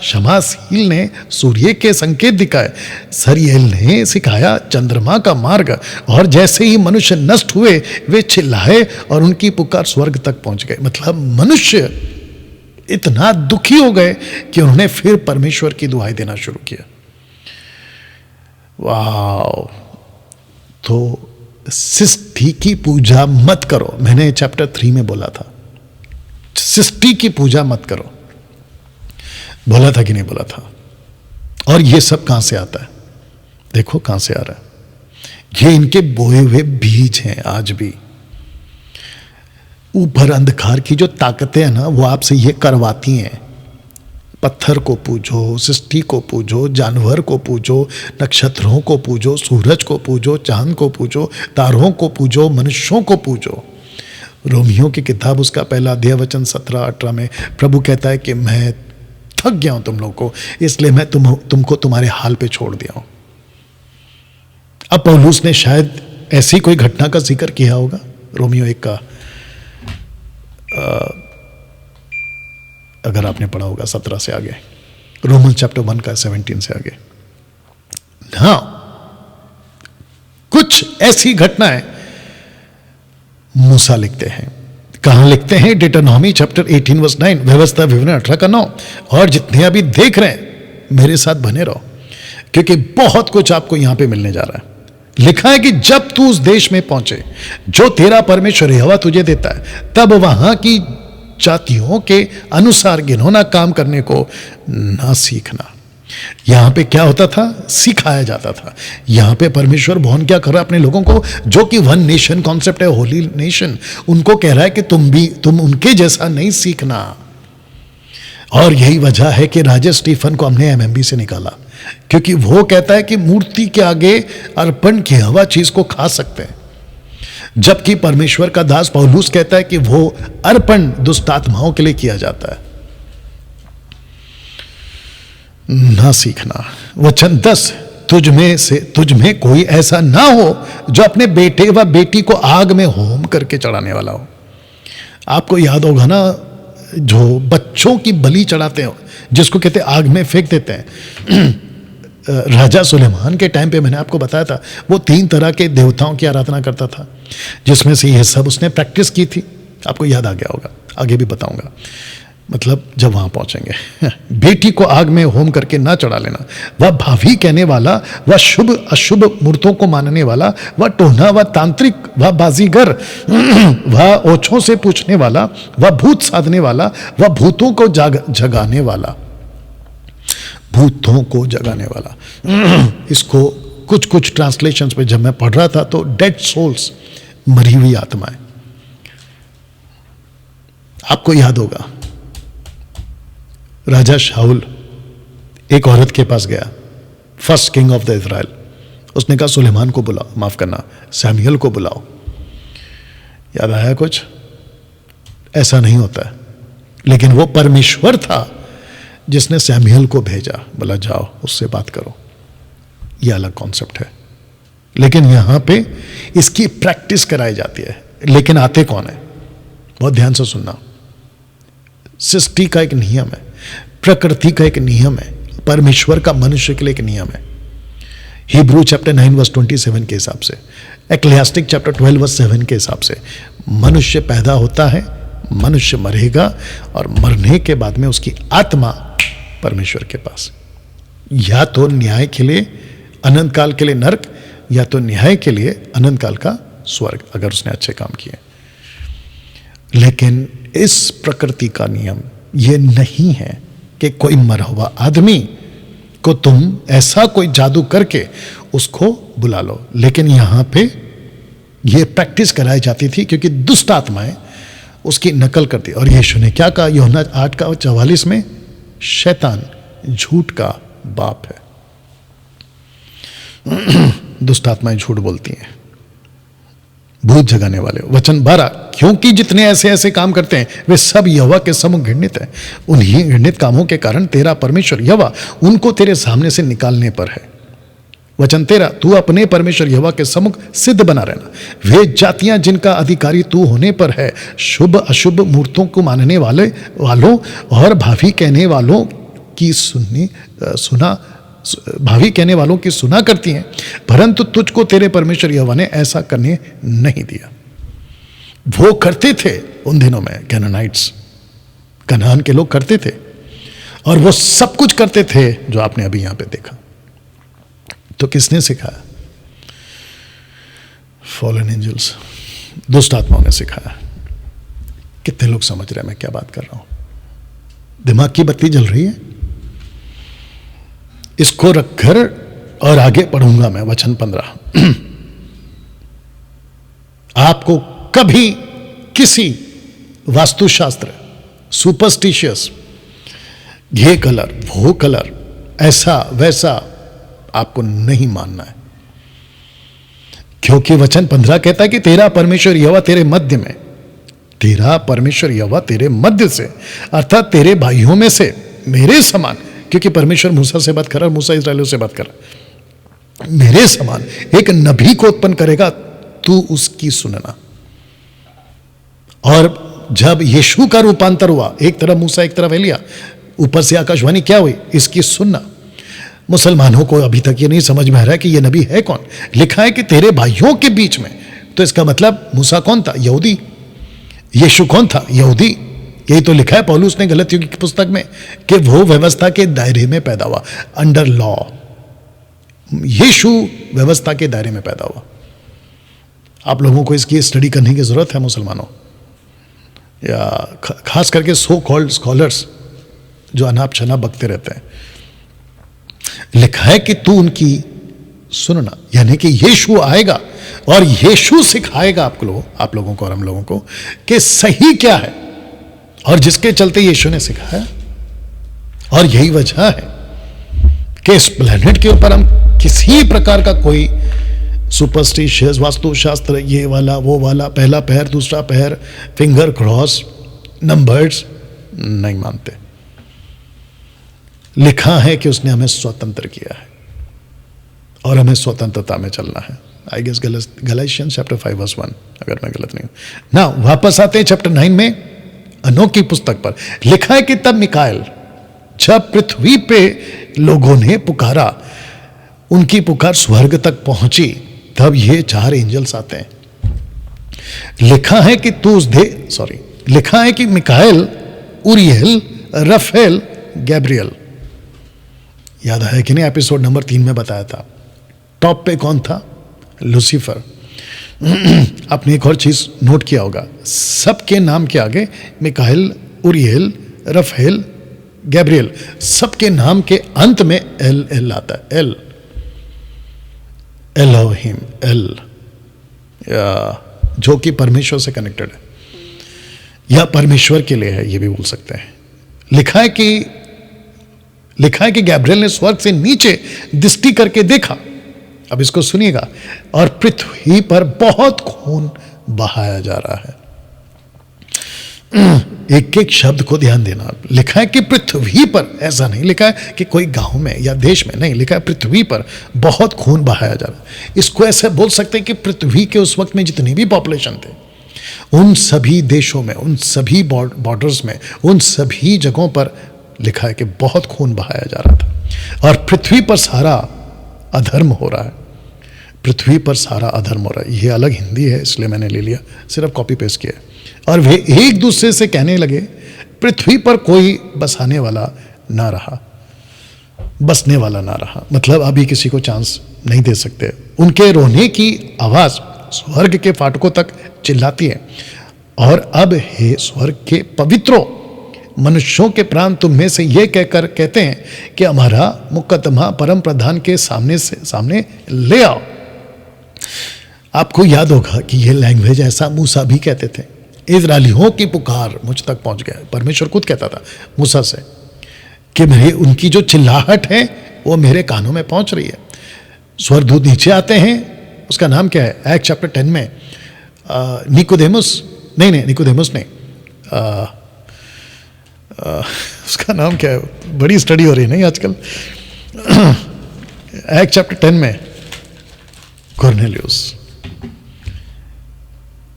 शमासील ने सूर्य के संकेत दिखाए, सरियल ने सिखाया चंद्रमा का मार्ग। और जैसे ही मनुष्य नष्ट हुए वे चिल्लाए और उनकी पुकार स्वर्ग तक पहुंच गए। मतलब मनुष्य इतना दुखी हो गए कि उन्होंने फिर परमेश्वर की दुहाई देना शुरू किया। वाह! तो सृष्टि की पूजा मत करो, मैंने चैप्टर 3 में बोला था, सृष्टि की पूजा मत करो। बोला था कि नहीं बोला था? और ये सब कहां से आता है? देखो कहां से आ रहा है। ये इनके बोए हुए बीज हैं। आज भी ऊपर अंधकार की जो ताकतें हैं ना, वो आपसे ये करवाती हैं, पत्थर को पूजो, सृष्टि को पूजो, जानवर को पूजो, नक्षत्रों को पूजो, सूरज को पूजो, चांद को पूजो, तारों को पूजो, मनुष्यों को पूजो। रोमियो की किताब उसका पहला अध्याय वचन 17-18 में प्रभु कहता है कि मैं थक गया हूं तुम लोगों को, इसलिए मैं तुमको तुम्हारे हाल पे छोड़ दिया हूं। अब पौलुस ने शायद ऐसी कोई घटना का जिक्र किया होगा रोमियो 1 का, अगर आपने पढ़ा होगा 17 से आगे, रोमन चैप्टर 1 का 17 से आगे। हाँ, कुछ ऐसी घटनाएं मूसा लिखते हैं। कहां लिखते हैं? डिटरनॉमी चैप्टर 18 वर्स 9, व्यवस्था विवरण 18 का 9। और जितने अभी देख रहे हैं मेरे साथ बने रहो, क्योंकि बहुत कुछ आपको यहां पे मिलने जा रहा है। लिखा है कि जब तू उस देश में पहुंचे जो तेरा परमेश्वर यहोवा तुझे देता है, तब वहां की जातियों के अनुसार घिनौना काम करने को ना सीखना। यहां पे क्या होता था? सिखाया जाता था। यहां पे परमेश्वर भवन क्या कर रहा है अपने लोगों को, जो कि वन नेशन कॉन्सेप्ट है, होली नेशन, उनको कह रहा है कि तुम उनके जैसा नहीं सीखना। और यही वजह है कि राजा स्टीफन को हमने एमएमबी से निकाला, क्योंकि वो कहता है कि मूर्ति के आगे अर्पण की हवा चीज को खा सकते हैं, जबकि परमेश्वर का दास पौलुस कहता है कि वो अर्पण दुष्ट आत्माओं के लिए किया जाता है। ना सीखना। वचन 10, तुझ में कोई ऐसा ना हो जो अपने बेटे व बेटी को आग में होम करके चढ़ाने वाला हो। आपको याद होगा ना, जो बच्चों की बलि चढ़ाते हो, जिसको कहते हैं आग में फेंक देते हैं। राजा सुलेमान के टाइम पे मैंने आपको बताया था, वो 3 तरह के देवताओं की आराधना करता था, जिसमें से ये सब उसने प्रैक्टिस की थी। आपको याद आ गया होगा, आगे भी बताऊंगा, मतलब जब वहां पहुंचेंगे। बेटी को आग में होम करके ना चढ़ा लेना। वह भावी कहने वाला, वह शुभ अशुभ मूर्तों को मानने वाला, वह टोना, वह तांत्रिक, वह बाजीगर, वह ओछों से पूछने वाला, वह भूत साधने वाला, वह भूतों को जगाने वाला, भूतों को जगाने वाला। इसको कुछ ट्रांसलेशंस पे जब मैं पढ़ रहा था तो डेड सोल्स, मरी हुई आत्माएं। आपको याद होगा राजा शाऊल एक औरत के पास गया, first king of the Israel. उसने कहा सुलेमान को बुलाओ, माफ करना सैमुएल को बुलाओ। याद आया कुछ? ऐसा नहीं होता है, लेकिन वो परमेश्वर था जिसने सैमुएल को भेजा, बोला जाओ उससे बात करो। यह अलग कॉन्सेप्ट है, लेकिन यहां पे इसकी प्रैक्टिस कराई जाती है। लेकिन आते कौन है? बहुत ध्यान से सुनना। सृष्टि का एक नियम है, प्रकृति का एक नियम है, परमेश्वर का मनुष्य के लिए एक नियम है। हिब्रू चैप्टर 9 वर्स 27 के हिसाब से, एक्लेसियास्टिक चैप्टर 12 वर्स 7 के हिसाब से मनुष्य पैदा होता है, मनुष्य मरेगा, और मरने के बाद में उसकी आत्मा परमेश्वर के पास, या तो न्याय के लिए, अनंत काल के लिए नरक, या तो न्याय के लिए अनंत काल का स्वर्ग, अगर उसने अच्छे काम किए। लेकिन इस प्रकृति का नियम ये नहीं है कि कोई मरा हुआ आदमी को तुम ऐसा कोई जादू करके उसको बुला लो। लेकिन यहां पे ये प्रैक्टिस कराई जाती थी क्योंकि दुष्ट आत्माएं उसकी नकल करती। और यीशु ने क्या कहा यूहन्ना 8:44 में, शैतान झूठ का बाप है। दुष्ट आत्माएं झूठ बोलती हैं, भूत जगाने वाले। वचन 12, क्योंकि जितने ऐसे ऐसे काम करते हैं वे सब यहोवा के सम्मुख घृणित है। उन्हीं घृणित कामों के कारण तेरा परमेश्वर यहोवा उनको तेरे सामने से निकालने पर है। वचन 13, तू अपने परमेश्वर यहोवा के सम्मुख सिद्ध बना रहना। वे जातियां जिनका अधिकारी तू होने पर है, शुभ अशुभ मूर्तों को मानने वालों और भावी कहने वालों की सुना करती हैं, परंतु तुझको तेरे परमेश्वर यहोवा ने ऐसा करने नहीं दिया। वो करते थे उन दिनों में, कैनानाइट्स, कनान के लोग करते थे, और वो सब कुछ करते थे जो आपने अभी यहां पे देखा। तो किसने सिखाया? फॉलन एंजल्स, दुष्ट आत्माओं ने सिखाया। कितने लोग समझ रहे हैं मैं क्या बात कर रहा हूं? दिमाग की बत्ती जल रही है? इसको रखकर और आगे पढ़ूंगा मैं वचन 15। आपको कभी किसी वास्तुशास्त्र, सुपरस्टिशियस, ये कलर वो कलर, ऐसा वैसा आपको नहीं मानना है, क्योंकि वचन 15 कहता है कि तेरा परमेश्वर यहोवा तेरे मध्य में, तेरा परमेश्वर यहोवा तेरे मध्य से, अर्थात तेरे भाइयों में से मेरे समान, क्योंकि परमेश्वर मूसा से बात कर रहा, मूसा इस्राएलियों से बात कर रहा, मेरे समान एक नबी को उत्पन्न करेगा, तू उसकी सुनना। और जब यीशु का रूपांतर हुआ, एक तरफ मूसा एक तरफ एलिया, ऊपर से आकाशवाणी क्या हुई? इसकी सुनना। मुसलमानों को अभी तक ये नहीं समझ में आ रहा है कि ये नबी है कौन। लिखा है कि तेरे भाइयों के बीच में, तो इसका मतलब मूसा कौन था? यहूदी। यीशु कौन था? यहूदी। यही तो लिखा है पौलुस ने गलतियों की पुस्तक में कि वो व्यवस्था के दायरे में पैदा हुआ, अंडर लॉ। यीशु व्यवस्था के दायरे में पैदा हुआ। आप लोगों को इसकी स्टडी करने की जरूरत है, मुसलमानों, या खास करके सो कॉल्ड स्कॉलर्स जो अनाप शनाप बकते रहते हैं। लिखा है कि तू उनकी सुनना, यानी कि यीशु आएगा और यीशु सिखाएगा आप लोगों को और हम लोगों को कि सही क्या है, और जिसके चलते यीशु ने सिखाया। और यही वजह है कि इस प्लेनेट के ऊपर हम किसी प्रकार का कोई सुपरस्टिशियस, वास्तुशास्त्र, ये वाला वो वाला, पहला पैर दूसरा पैर, फिंगर क्रॉस, नंबर्स नहीं मानते। लिखा है कि उसने हमें स्वतंत्र किया है और हमें स्वतंत्रता में चलना है। आई गेस गलातियंस चैप्टर 5:1, अगर मैं गलत नहीं हूं ना। वापस आते हैं चैप्टर 9 में, अनोखी पुस्तक पर। लिखा है कि तब मिकाएल, जब पृथ्वी पे लोगों ने पुकारा, उनकी पुकार स्वर्ग तक पहुंची, तब ये 4 एंजल्स आते हैं। लिखा है कि लिखा है कि मिकाएल, उरियल, रफेल, गैब्रियल। याद है कि नहीं? एपिसोड नंबर 3 में बताया था। टॉप पे कौन था? लूसीफर। आपने एक और चीज नोट किया होगा, सबके नाम के आगे मिकाएल, उरियल, रफेल, गैब्रियल, सबके नाम के अंत में एल आता है। एलोहिम, जो कि परमेश्वर से कनेक्टेड है या परमेश्वर के लिए है, ये भी बोल सकते हैं। लिखा है कि गैब्रियल ने स्वर्ग से नीचे दृष्टि करके देखा, अब इसको सुनिएगा, और पृथ्वी पर बहुत खून बहाया जा रहा है। एक एक शब्द को ध्यान देना। लिखा है कि पृथ्वी पर, ऐसा नहीं लिखा है कि कोई गांव में या देश में, नहीं, लिखा है पृथ्वी पर बहुत खून बहाया जा रहा है। इसको ऐसे बोल सकते हैं कि पृथ्वी के उस वक्त में जितनी भी पॉपुलेशन थे, उन सभी देशों में, उन सभी बॉर्डर्स में, उन सभी जगहों पर लिखा है कि बहुत खून बहाया जा रहा था। और पृथ्वी पर सारा अधर्म हो रहा है, पृथ्वी पर सारा अधर्म हो रहा है। ये अलग हिंदी है इसलिए मैंने ले लिया, सिर्फ कॉपी पेस्ट किया। और वे एक दूसरे से कहने लगे, पृथ्वी पर कोई बसाने वाला ना रहा। बसने वाला ना रहा, मतलब अभी किसी को चांस नहीं दे सकते। उनके रोने की आवाज स्वर्ग के फाटकों तक चिल्लाती है, और अब हे स्वर्ग के पवित्रों, मनुष्यों के प्राण तुम में से ये कहकर कहते हैं कि हमारा मुकदमा परम प्रधान के सामने ले आओ। आपको याद होगा कि ये लैंग्वेज ऐसा मूसा भी कहते थे। इजरायलियों की पुकार मुझ तक पहुंच गया, परमेश्वर खुद कहता था मूसा से कि मेरे उनकी जो चिल्लाहट है वो मेरे कानों में पहुंच रही है। स्वर्गदूत नीचे आते हैं, उसका नाम क्या है, एक्ट चैप्टर 10 में निकोदेमुस नहीं, उसका नाम क्या है, बड़ी स्टडी हो रही है नहीं आजकल। एक्ट चैप्टर 10 में कॉर्नेलियस,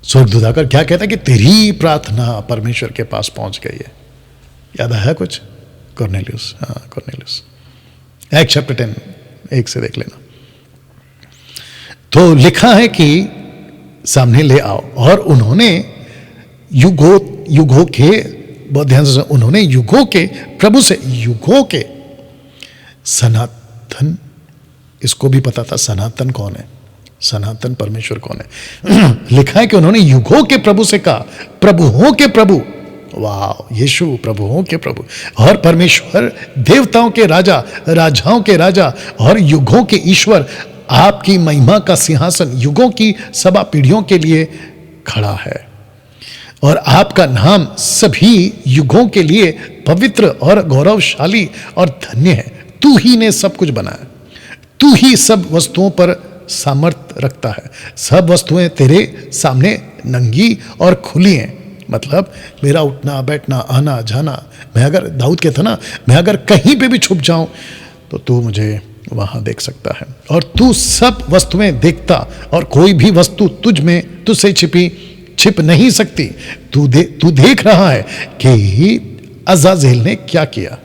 स्वर्गदूत आकर क्या कहता है कि तेरी प्रार्थना परमेश्वर के पास पहुंच गई है। याद आया कुछ? कॉर्नेलियस, हाँ कॉर्नेलियस, एक्ट चैप्टर 10 1 से देख लेना। तो लिखा है कि सामने ले आओ, और उन्होंने युगों के, बहुत ध्यान से, उन्होंने युगों के प्रभु से, युगों के सनातन, इसको भी पता था सनातन कौन है, सनातन परमेश्वर कौन है। लिखा है कि उन्होंने युगों के प्रभु से कहा, प्रभुओं के प्रभु, वाह, यीशु प्रभुओं के प्रभु और परमेश्वर, देवताओं के राजा, राजाओं के राजा और युगों के ईश्वर, आपकी महिमा का सिंहासन युगों की सभा पीढ़ियों के लिए खड़ा है, और आपका नाम सभी युगों के लिए पवित्र और गौरवशाली और धन्य है। तू ही ने सब कुछ बनाया, तू ही सब वस्तुओं पर सामर्थ्य रखता है। सब वस्तुएं तेरे सामने नंगी और खुली हैं, मतलब मेरा उठना बैठना आना जाना। मैं अगर, दाऊद कहता ना, मैं अगर कहीं पे भी छुप जाऊं तो तू मुझे वहां देख सकता है, और तू सब वस्तुएं देखता, और कोई भी वस्तु तुझसे छिप नहीं सकती। तू देख रहा है कि अज़ाज़ेल ने क्या किया,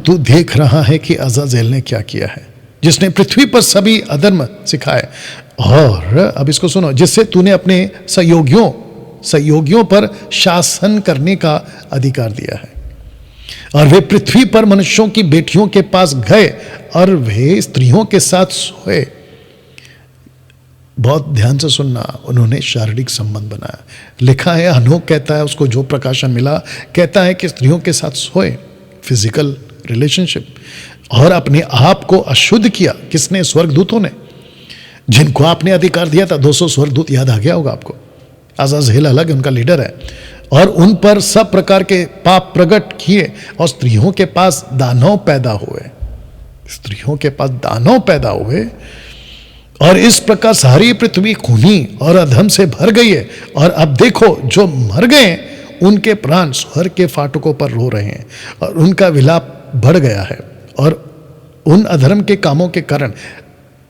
तू देख रहा है कि अज़ाज़ेल ने क्या किया है, जिसने पृथ्वी पर सभी अधर्म सिखाए। और अब इसको सुनो, जिससे तूने अपने सहयोगियों पर शासन करने का अधिकार दिया है, और वे पृथ्वी पर मनुष्यों की बेटियों के पास गए और वे स्त्रियों के साथ सोए। बहुत ध्यान से सुनना, उन्होंने शारीरिक संबंध बनाया। लिखा है, हनोक कहता है, उसको जो प्रकाशन मिला, कहता है कि स्त्रियों के साथ सोए, फिजिकल रिलेशनशिप, और अपने आप को अशुद्ध किया। किसने? स्वर्गदूतों ने, जिनको आपने अधिकार दिया था। 200 स्वर्गदूत, याद आ गया होगा आपको। अज़ाज़ेल अलग उनका लीडर है, और उन पर सब प्रकार के पाप प्रकट किए, और स्त्रियों के पास दानव पैदा हुए, स्त्रियों के पास दानव पैदा हुए, और इस प्रकार सारी पृथ्वी खूनी और अधर्म से भर गई है। और अब देखो, जो मर गए उनके प्राण स्वर्ग के फाटकों पर रो रहे हैं, और उनका विलाप बढ़ गया है, और उन अधर्म के कामों के कारण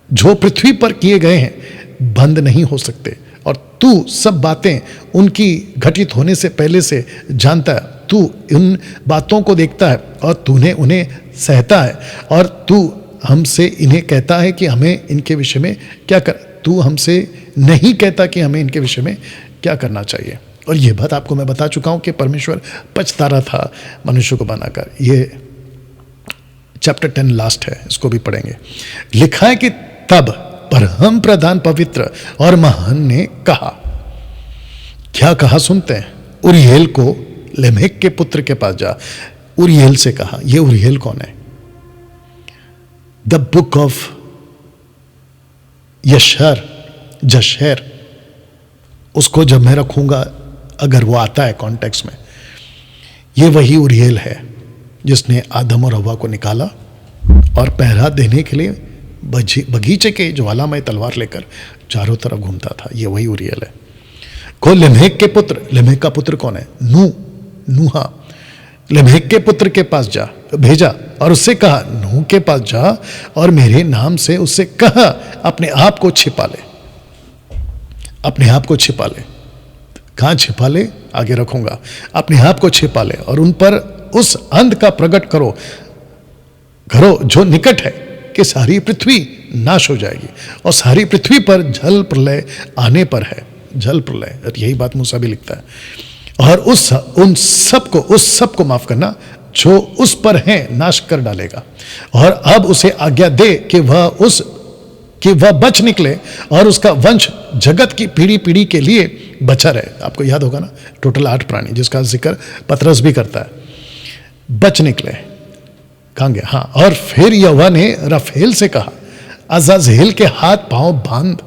जो पृथ्वी पर किए गए हैं बंद नहीं हो सकते। और तू सब बातें उनकी घटित होने से पहले से जानता है। तू उन बातों को देखता है, और तूने उन्हें सहता है, और तू हमसे इन्हें कहता है कि हमें इनके विषय में क्या कर। तू हमसे नहीं कहता कि हमें इनके विषय में क्या करना चाहिए। और ये बात आपको मैं बता चुका हूं कि परमेश्वर पछता रहा था मनुष्य को बनाकर। ये चैप्टर 10 लास्ट है, इसको भी पढ़ेंगे। लिखा है कि तब परम प्रधान पवित्र और महान ने कहा, क्या कहा सुनते हैं? उरियेल को लेमेक के पुत्र के पास जा। उरियेल से कहा। ये उरियेल कौन है? द बुक ऑफ जशर, उसको जब मैं रखूंगा, अगर वो आता है कॉन्टेक्स्ट में, ये वही उरियेल है जिसने आदम और हव्वा को निकाला और पहरा देने के लिए बगीचे के ज्वालामय तलवार लेकर चारों तरफ घूमता था। ये वही उरियेल है। को लेमेक के पुत्र, लेमेक का पुत्र कौन है? नूहा। लेमेक के पुत्र के पास जा, भेजा, और उससे कहा, नूह के पास जा और मेरे नाम से उससे कहा, अपने आप को छिपा ले, अपने आप को छिपा ले। कहां छिपा ले? आगे रखूंगा। अपने आप को छिपा ले, और उन पर उस अंध का प्रकट करो जो निकट है, कि सारी पृथ्वी नाश हो जाएगी, और सारी पृथ्वी पर जल प्रलय आने पर है। जल प्रलय, यही बात मूसा भी लिखता है। और उस सब को माफ करना जो उस पर हैं नाश कर डालेगा, और अब उसे आज्ञा दे कि वह बच निकले और उसका वंश जगत की पीढ़ी पीढ़ी के लिए बचा रहे। आपको याद होगा ना, टोटल 8 प्राणी जिसका जिक्र पतरस भी करता है, बच निकले। कहां गया? हाँ, और फिर यहोवा ने रफेल से कहा, अजाजेल के हाथ पांव बांध।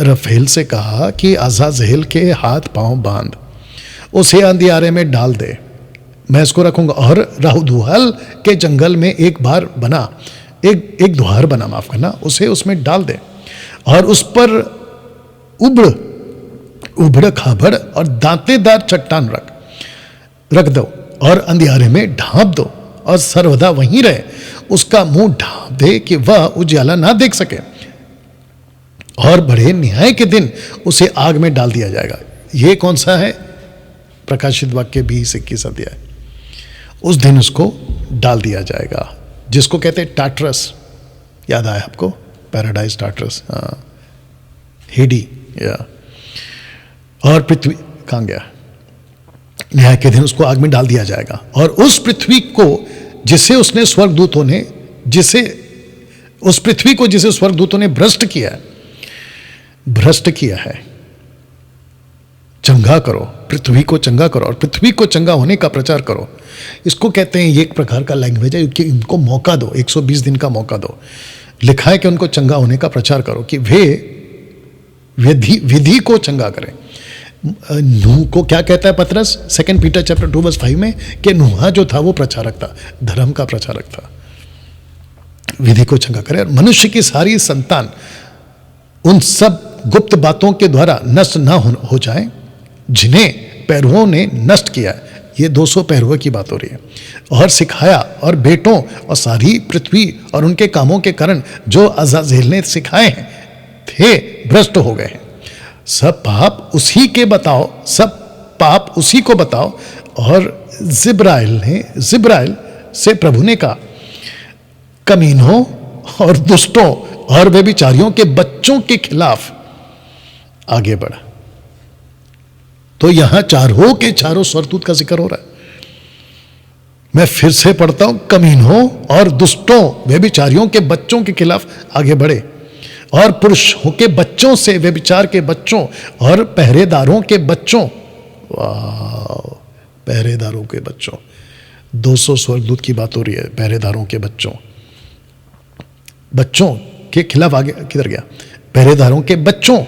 रफेल से कहा कि अजाजेल के हाथ पांव बांध, उसे अंधियारे में डाल दे, मैं इसको रखूंगा। और राहुदुहल के जंगल में एक द्वार बना, माफ करना, उसे उसमें डाल दे, और उस पर उबड़ खाबड़ और दांतेदार चट्टान रख दो, और अंधियारे में ढांप दो, और सर्वदा वहीं रहे। उसका मुंह ढांप दे कि वह उजाला ना देख सके, और बड़े न्याय के दिन उसे आग में डाल दिया जाएगा। यह कौन सा है? प्रकाशित वाक्य 20-21 अध्याय। उस दिन उसको डाल दिया जाएगा, जिसको कहते हैं टाटरस। याद आया आपको? पैराडाइज टाटरस, हाँ, हेडी, या। और पृथ्वी कहां गया? न्याय के दिन उसको आग में डाल दिया जाएगा, और उस पृथ्वी को जिसे स्वर्गदूतों ने भ्रष्ट किया है, चंगा करो, पृथ्वी को चंगा करो, और पृथ्वी को चंगा होने का प्रचार करो। इसको कहते हैं, ये एक प्रकार का लैंग्वेज है कि इनको मौका दो, 120 दिन का मौका दो। लिखा है कि उनको चंगा होने का प्रचार करो, कि वे विधि को चंगा करें। नूह को क्या कहता है पतरस 2 पीटर चैप्टर 2:5 में, कि नूह जो था वो प्रचारक था, धर्म का प्रचारक था। विधि को चंगा करे, और मनुष्य की सारी संतान उन सब गुप्त बातों के द्वारा नष्ट ना हो जाए जिन्हें पैरुओं ने नष्ट किया है। ये 200 पैरुओं की बात हो रही है। और सिखाया, और बेटों और सारी पृथ्वी और उनके कामों के कारण जो अजाजेल ने सिखाए हैं थे भ्रष्ट हो गए हैं। सब पाप उसी को बताओ। और जिब्राइल से प्रभु ने कहा, कमीनों और दुष्टों और व्यभिचारियों के बच्चों के खिलाफ आगे बढ़। तो यहां चारों के चारों स्वर्गदूत का जिक्र हो रहा है। मैं फिर से पढ़ता हूं, कमीनों और दुष्टों व्यभिचारियों के बच्चों के खिलाफ आगे बढ़े, और पुरुषों के बच्चों से व्यभिचार के बच्चों और पहरेदारों के बच्चों, पहरेदारों के बच्चों, 200 स्वर्गदूत की बात हो रही है। पहरेदारों के बच्चों के खिलाफ आगे किधर गया? पहरेदारों के बच्चों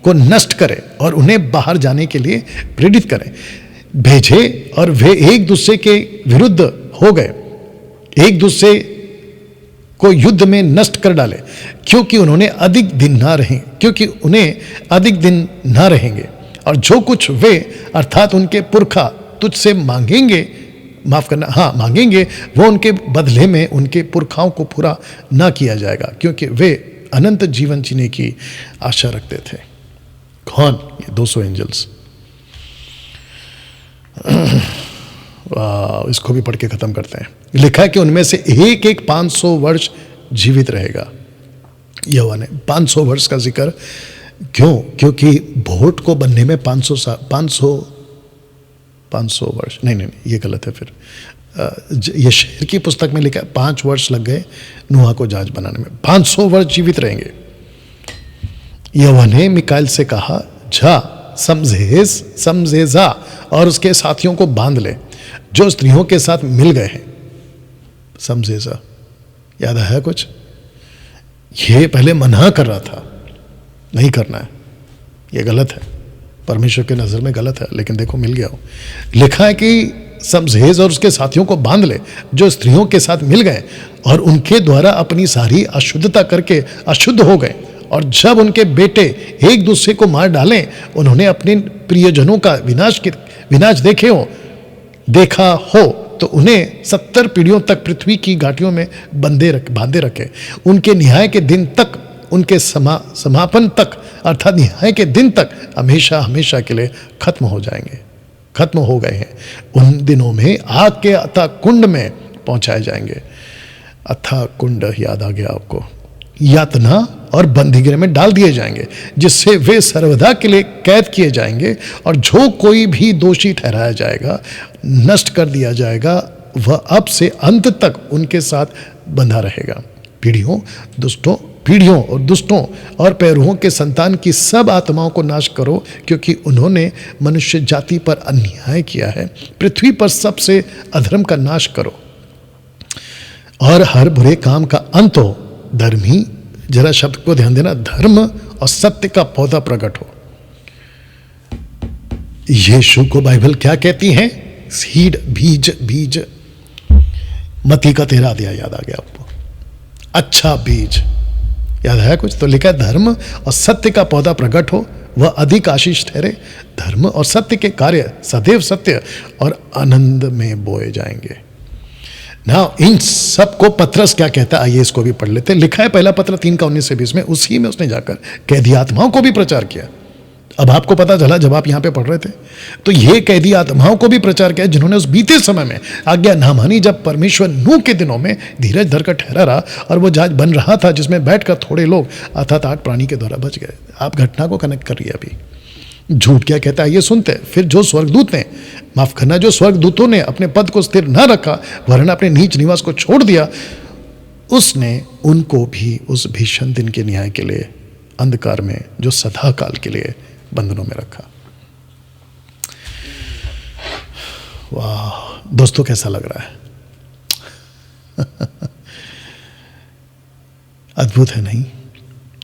को नष्ट करे और उन्हें बाहर जाने के लिए प्रेरित करे, भेजे, और वे एक दूसरे के विरुद्ध हो गए, एक दूसरे को युद्ध में नष्ट कर डाले, क्योंकि उन्हें अधिक दिन ना रहेंगे। और जो कुछ वे अर्थात उनके पुरखा तुझसे मांगेंगे, वो उनके बदले में उनके पुरखाओं को पूरा ना किया जाएगा, क्योंकि वे अनंत जीवन जीने की आशा रखते थे। कौन? ये 200 एंजल्स। इसको भी पढ़ के खत्म करते हैं। लिखा है कि उनमें से एक 500 वर्ष जीवित रहेगा। यहोवा ने 500 वर्ष का जिक्र क्यों? क्योंकि भोट को बनने में 500 वर्ष नहीं, ये गलत है। फिर ये शेर की पुस्तक में लिखा है 5 वर्ष लग गए नूह को जहाज बनाने में, 500 वर्ष जीवित रहेंगे। यहोवा ने मिकाएल से कहा, जा समझेजा और उसके साथियों को बांध ले जो स्त्रियों के साथ मिल गए हैं। समझेजा याद आया कुछ? ये पहले मना कर रहा था, नहीं करना है, ये गलत है, परमेश्वर के नजर में गलत है, लेकिन देखो मिल गया हो। लिखा है कि समझेज और उसके साथियों को बांध ले जो स्त्रियों के साथ मिल गए और उनके द्वारा अपनी सारी अशुद्धता करके अशुद्ध हो गए। और जब उनके बेटे एक दूसरे को मार डालें, उन्होंने अपने प्रियजनों का विनाश देखा हो तो उन्हें 70 पीढ़ियों तक पृथ्वी की घाटियों में बांधे रखे। उनके न्याय के दिन तक, उनके समापन तक अर्थात न्याय के दिन तक हमेशा हमेशा के लिए खत्म हो गए हैं। उन दिनों में आग के अथाह कुंड में पहुंचाए जाएंगे। अथाह कुंड याद आ गया आपको? यातना और बंदीगृह में डाल दिए जाएंगे, जिससे वे सर्वदा के लिए कैद किए जाएंगे। और जो कोई भी दोषी ठहराया जाएगा नष्ट कर दिया जाएगा, वह अब से अंत तक उनके साथ बंधा रहेगा। पीढ़ियों और दुष्टों और पैरों के संतान की सब आत्माओं को नाश करो, क्योंकि उन्होंने मनुष्य जाति पर अन्याय किया है। पृथ्वी पर सबसे अधर्म का नाश करो और हर बुरे काम का अंत हो। धर्मी, जरा शब्द को ध्यान देना, धर्म और सत्य का पौधा प्रकट हो। यीशु को बाइबल क्या कहती है? सीड, बीज। मत्ती का 13 अध्याय याद आ गया आपको? अच्छा बीज याद है कुछ? तो लिखा है धर्म और सत्य का पौधा प्रकट हो, वह अधिक आशीष ठहरे। धर्म और सत्य के कार्य सदैव सत्य और आनंद में बोए जाएंगे। ना इन सब को पत्रस क्या कहता है, आइए इसको भी पढ़ लेते। लिखा है पहला पत्र 3:19-20 में, उसी में उसने जाकर कैदी आत्माओं को भी प्रचार किया। अब आपको पता चला जब आप यहां पे पढ़ रहे थे, तो ये कैदी आत्माओं को भी प्रचार किया जिन्होंने उस बीते समय में आज्ञा ना मानी, जब परमेश्वर नूह के दिनों में धीरज धरकर ठहरा रहा और वो जहाज बन रहा था जिसमें बैठकर थोड़े लोग अर्थात 8 प्राणी के द्वारा बच गए। आप घटना को कनेक्ट करिए। अभी झूठ क्या कहता है ये सुनते। फिर जो स्वर्गदूत ने, माफ करना, जो स्वर्गदूतों ने अपने पद को स्थिर न रखा वरन अपने नीच निवास को छोड़ दिया, उसने उनको भी उस भीषण दिन के न्याय के लिए अंधकार में, जो सदा काल के लिए बंधनों में रखा। वाह दोस्तों, कैसा लग रहा है? अद्भुत है नहीं?